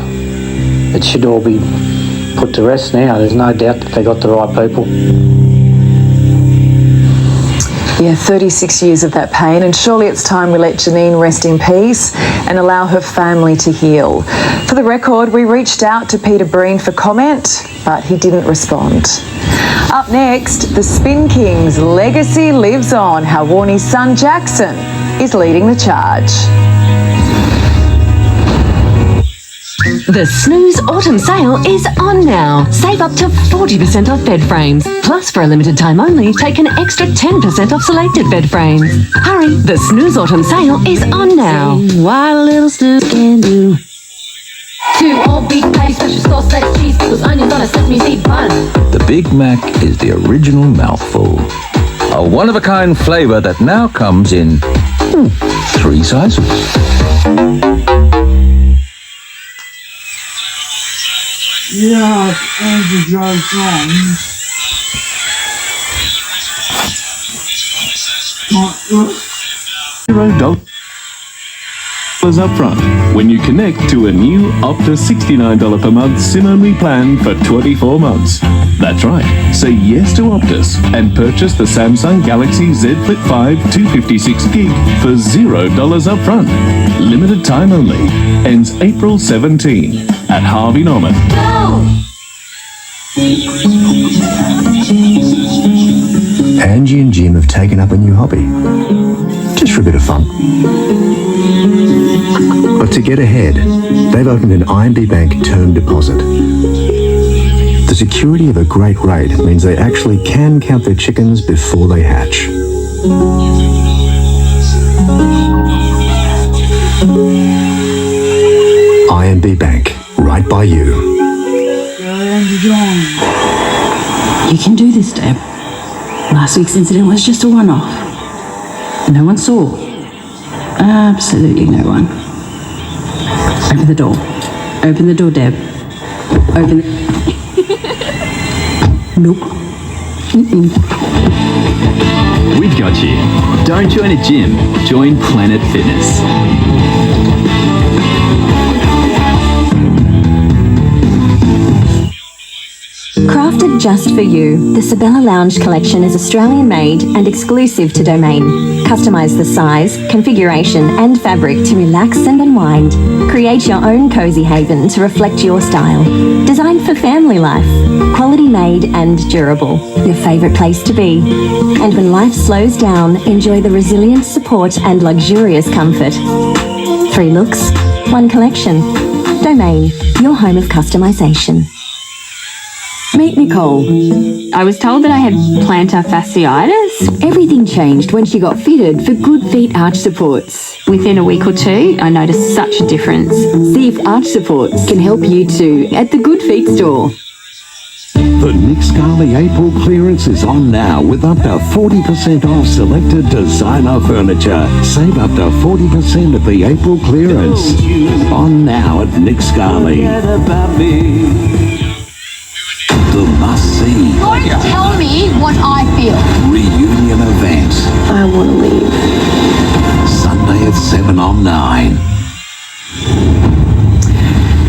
It should all be put to rest now. There's no doubt that they got the right people. Yeah, 36 years of that pain, and surely it's time we let Janine rest in peace and allow her family to heal. For the record, we reached out to Peter Breen for comment, but he didn't respond. Up next, the Spin King's legacy lives on, how Warnie's son Jackson is leading the charge. The Snooze Autumn Sale is on now. Save up to 40% off bed frames. Plus, for a limited time only, take an extra 10% off selected bed frames. Hurry, the Snooze Autumn Sale is on now. What a little snooze can do. 2 all-beef patty, special sauce, lettuce, cheese, pickles, onions on a sesame seed bun. The Big Mac is the original mouthful. A one-of-a-kind flavour that now comes in 3 sizes. Yeah, Andrew Jones wrong. $0 up front when you connect to a new up to $69 per month SIM-only plan for 24 months. That's right, say yes to Optus and purchase the Samsung Galaxy Z Flip 5 256 gig for $0 up front. Limited time only. Ends April 17 at Harvey Norman. Angie and Jim have taken up a new hobby, just for a bit of fun. But to get ahead, they've opened an IMB Bank term deposit. The security of a great rate means they actually can count their chickens before they hatch. IMB Bank, right by you. You can do this, Deb. Last week's incident was just a one-off. No one saw. Absolutely no one. Open the door. Open the door, Deb. Open it. Nope. We've got you. Don't join a gym, join Planet Fitness. Crafted just for you, the Sabella Lounge collection is Australian made and exclusive to Domain. Customise the size, configuration and fabric to relax and unwind. Create your own cosy haven to reflect your style. Designed for family life. Quality made and durable. Your favourite place to be. And when life slows down, enjoy the resilient support and luxurious comfort. 3 looks, 1 collection. Domain, your home of customisation. Meet Nicole. I was told that I had plantar fasciitis. Everything changed when she got fitted for Good Feet arch supports. Within a week or 2, I noticed such a difference. See if arch supports can help you too at the Good Feet store. The Nick Scali April clearance is on now with up to 40% off selected designer furniture. Save up to 40% of the April clearance. On now at Nick Scali. The must-see. Don't tell me what I feel. Reunion event. I want to leave. Sunday at 7 on 9.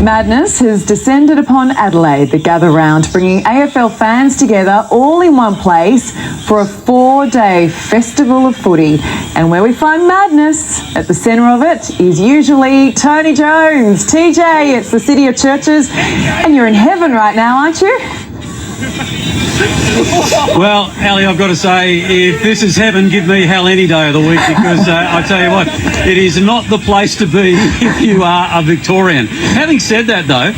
Madness has descended upon Adelaide, the gather round, bringing AFL fans together all in one place for a 4-day festival of footy. And where we find madness at the centre of it is usually Tony Jones. TJ, it's the City of Churches, and you're in heaven right now, aren't you? Well, Ali, I've got to say, if this is heaven, give me hell any day of the week, because I tell you what, it is not the place to be if you are a Victorian. Having said that, though,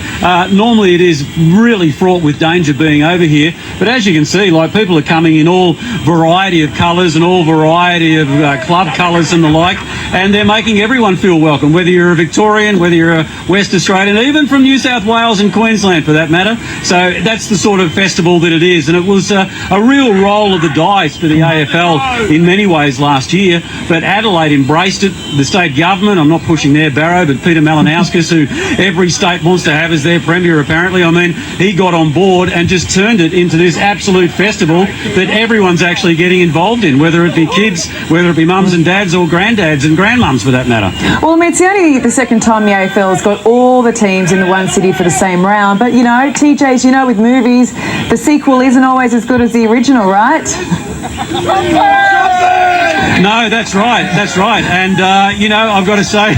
normally it is really fraught with danger being over here, but as you can see, like, people are coming in all variety of colours and all variety of club colours and the like, and they're making everyone feel welcome, whether you're a Victorian, whether you're a West Australian, even from New South Wales and Queensland for that matter. So that's the sort of festival that it is. And it was a real roll of the dice for the AFL in many ways last year, but Adelaide embraced it. The state government, I'm not pushing their barrow, but Peter Malinauskas, who every state wants to have as their premier apparently, I mean, he got on board and just turned it into this absolute festival that everyone's actually getting involved in, whether it be kids, whether it be mums and dads or granddads and grandmums for that matter. Well, I mean, it's only the second time the AFL's got all the teams in the one city for the same round, but, you know, TJs, you know, with movies, the sequel isn't always as good as the original, right? No, that's right. That's right. And, you know, I've got to say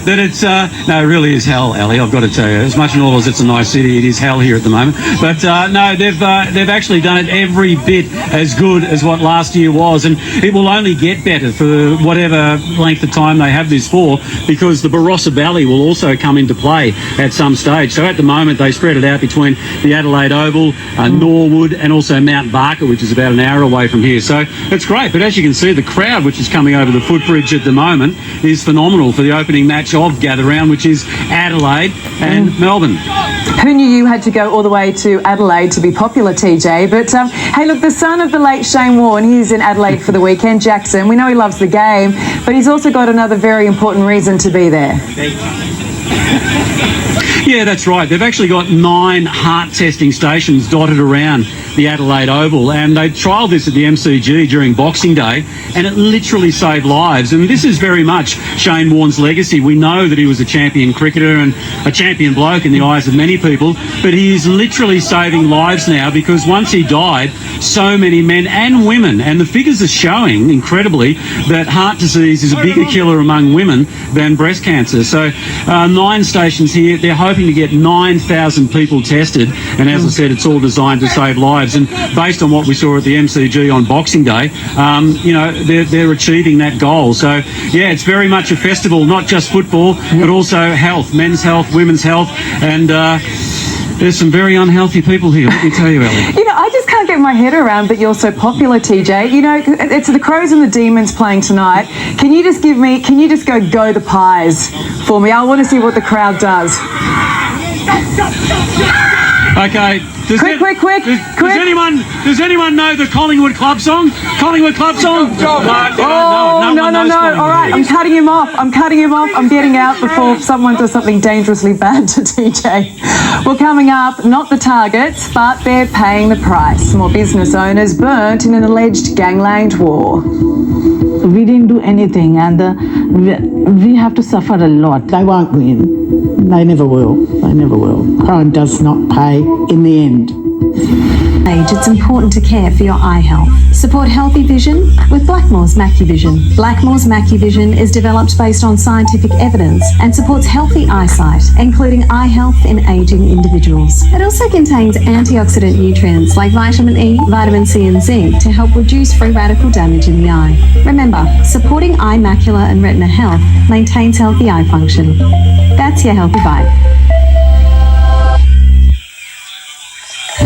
that it's, no, it really is hell, Ali. I've got to tell you. As much and all as it's a nice city, it is hell here at the moment. But, no, they've actually done it every bit as good as what last year was. And it will only get better for whatever length of time they have this for, because the Barossa Valley will also come into play at some stage. So at the moment, they spread it out between the Adelaide Oval, Norwood, and also Mount Barker, which is about an hour away from here. So it's great. But as you can see, the crowd which is coming over the footbridge at the moment is phenomenal for the opening match of Gather Round, which is Adelaide and Melbourne. Who knew you had to go all the way to Adelaide to be popular, TJ? But hey, look, the son of the late Shane Warne, he's in Adelaide for the weekend, Jackson. We know he loves the game, but he's also got another very important reason to be there. Yeah, that's right. They've actually got 9 heart testing stations dotted around the Adelaide Oval, and they trialled this at the MCG during Boxing Day, and it literally saved lives. And this is very much Shane Warne's legacy. We know that he was a champion cricketer and a champion bloke in the eyes of many people, but he is literally saving lives now, because once he died, so many men and women, and the figures are showing, incredibly, that heart disease is a bigger killer among women than breast cancer. So 9 stations here. They're hoping to get 9,000 people tested, and as I said, it's all designed to save lives. And based on what we saw at the MCG on Boxing Day, you know, they're achieving that goal. So yeah, it's very much a festival, not just football, but also health, men's health, women's health, and there's some very unhealthy people here, let me tell you, Ali. You know, I just can't get my head around, but you're so popular, TJ. You know, it's the Crows and the Demons playing tonight. Can you just go the Pies for me? I want to see what the crowd does. Okay. Does anyone know the Collingwood Club song? Collingwood Club song? No. All right, I'm cutting him off. I'm getting out before someone does something dangerously bad to TJ. Well, coming up, not the targets, but they're paying the price. More business owners burnt in an alleged gangland war. We didn't do anything, and we have to suffer a lot. They won't win. They never will. Crime does not pay in the end. It's important to care for your eye health. Support healthy vision with Blackmore's MacuVision. Blackmore's MacuVision is developed based on scientific evidence and supports healthy eyesight, including eye health in aging individuals. It also contains antioxidant nutrients like vitamin E, vitamin C and zinc to help reduce free radical damage in the eye. Remember, supporting eye, macula and retina health maintains healthy eye function. That's your healthy vibe.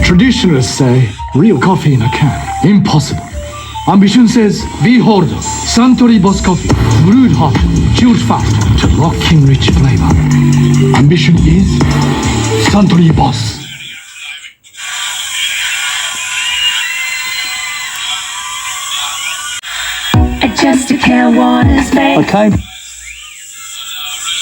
Traditionalists say real coffee in a can. Impossible. Ambition says, behold, Suntory Boss Coffee, brewed hot, chilled fast to rocking rich flavor. Ambition is Suntory Boss. Adjustacare Waters, babe.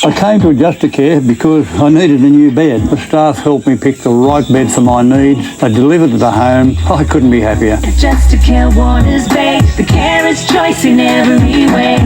I came to Adjustacare because I needed a new bed. The staff helped me pick the right bed for my needs. They delivered to the home. I couldn't be happier. Adjustacare Waters, babe. The carer's choice in every way.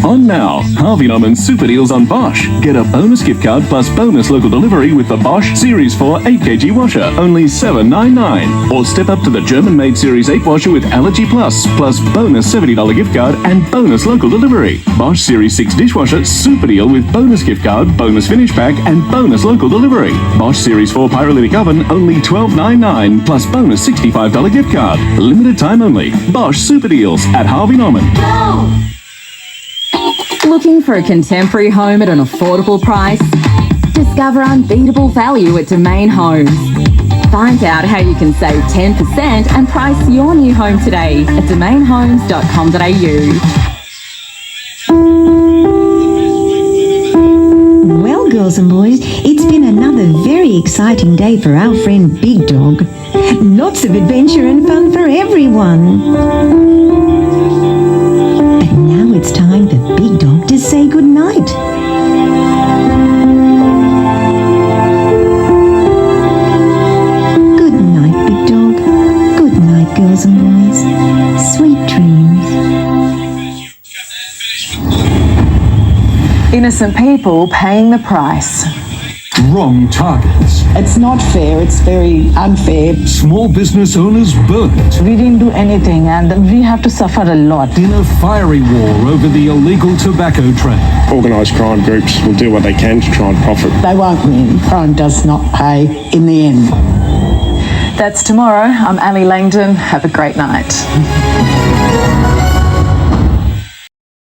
On now, Harvey Norman's super deals on Bosch. Get a bonus gift card plus bonus local delivery with the Bosch Series 4 8kg washer, only $7.99. Or step up to the German-made Series 8 washer with Allergy Plus bonus $70 gift card and bonus local delivery. Bosch Series 6 dishwasher, super deal with bonus gift card, bonus finish pack and bonus local delivery. Bosch Series 4 pyrolytic oven, only $12.99 plus bonus $65 gift card. Limited time only. Bosch super deals at Harvey Norman. Go! Looking for a contemporary home at an affordable price? Discover unbeatable value at Domain Homes. Find out how you can save 10% and price your new home today at domainhomes.com.au. Well, girls and boys, it's been another very exciting day for our friend Big Dog. Lots of adventure and fun for everyone. But now it's time for Big Dog to say goodnight. Good night, Big Dog. Good night, girls and boys. Sweet dreams. Innocent people paying the price. Wrong targets. It's not fair. It's very unfair. Small business owners burnt. We didn't do anything, and we have to suffer a lot. In a fiery war over the illegal tobacco trade. Organised crime groups will do what they can to try and profit. They won't win. Crime does not pay in the end. That's tomorrow. I'm Ali Langdon. Have a great night.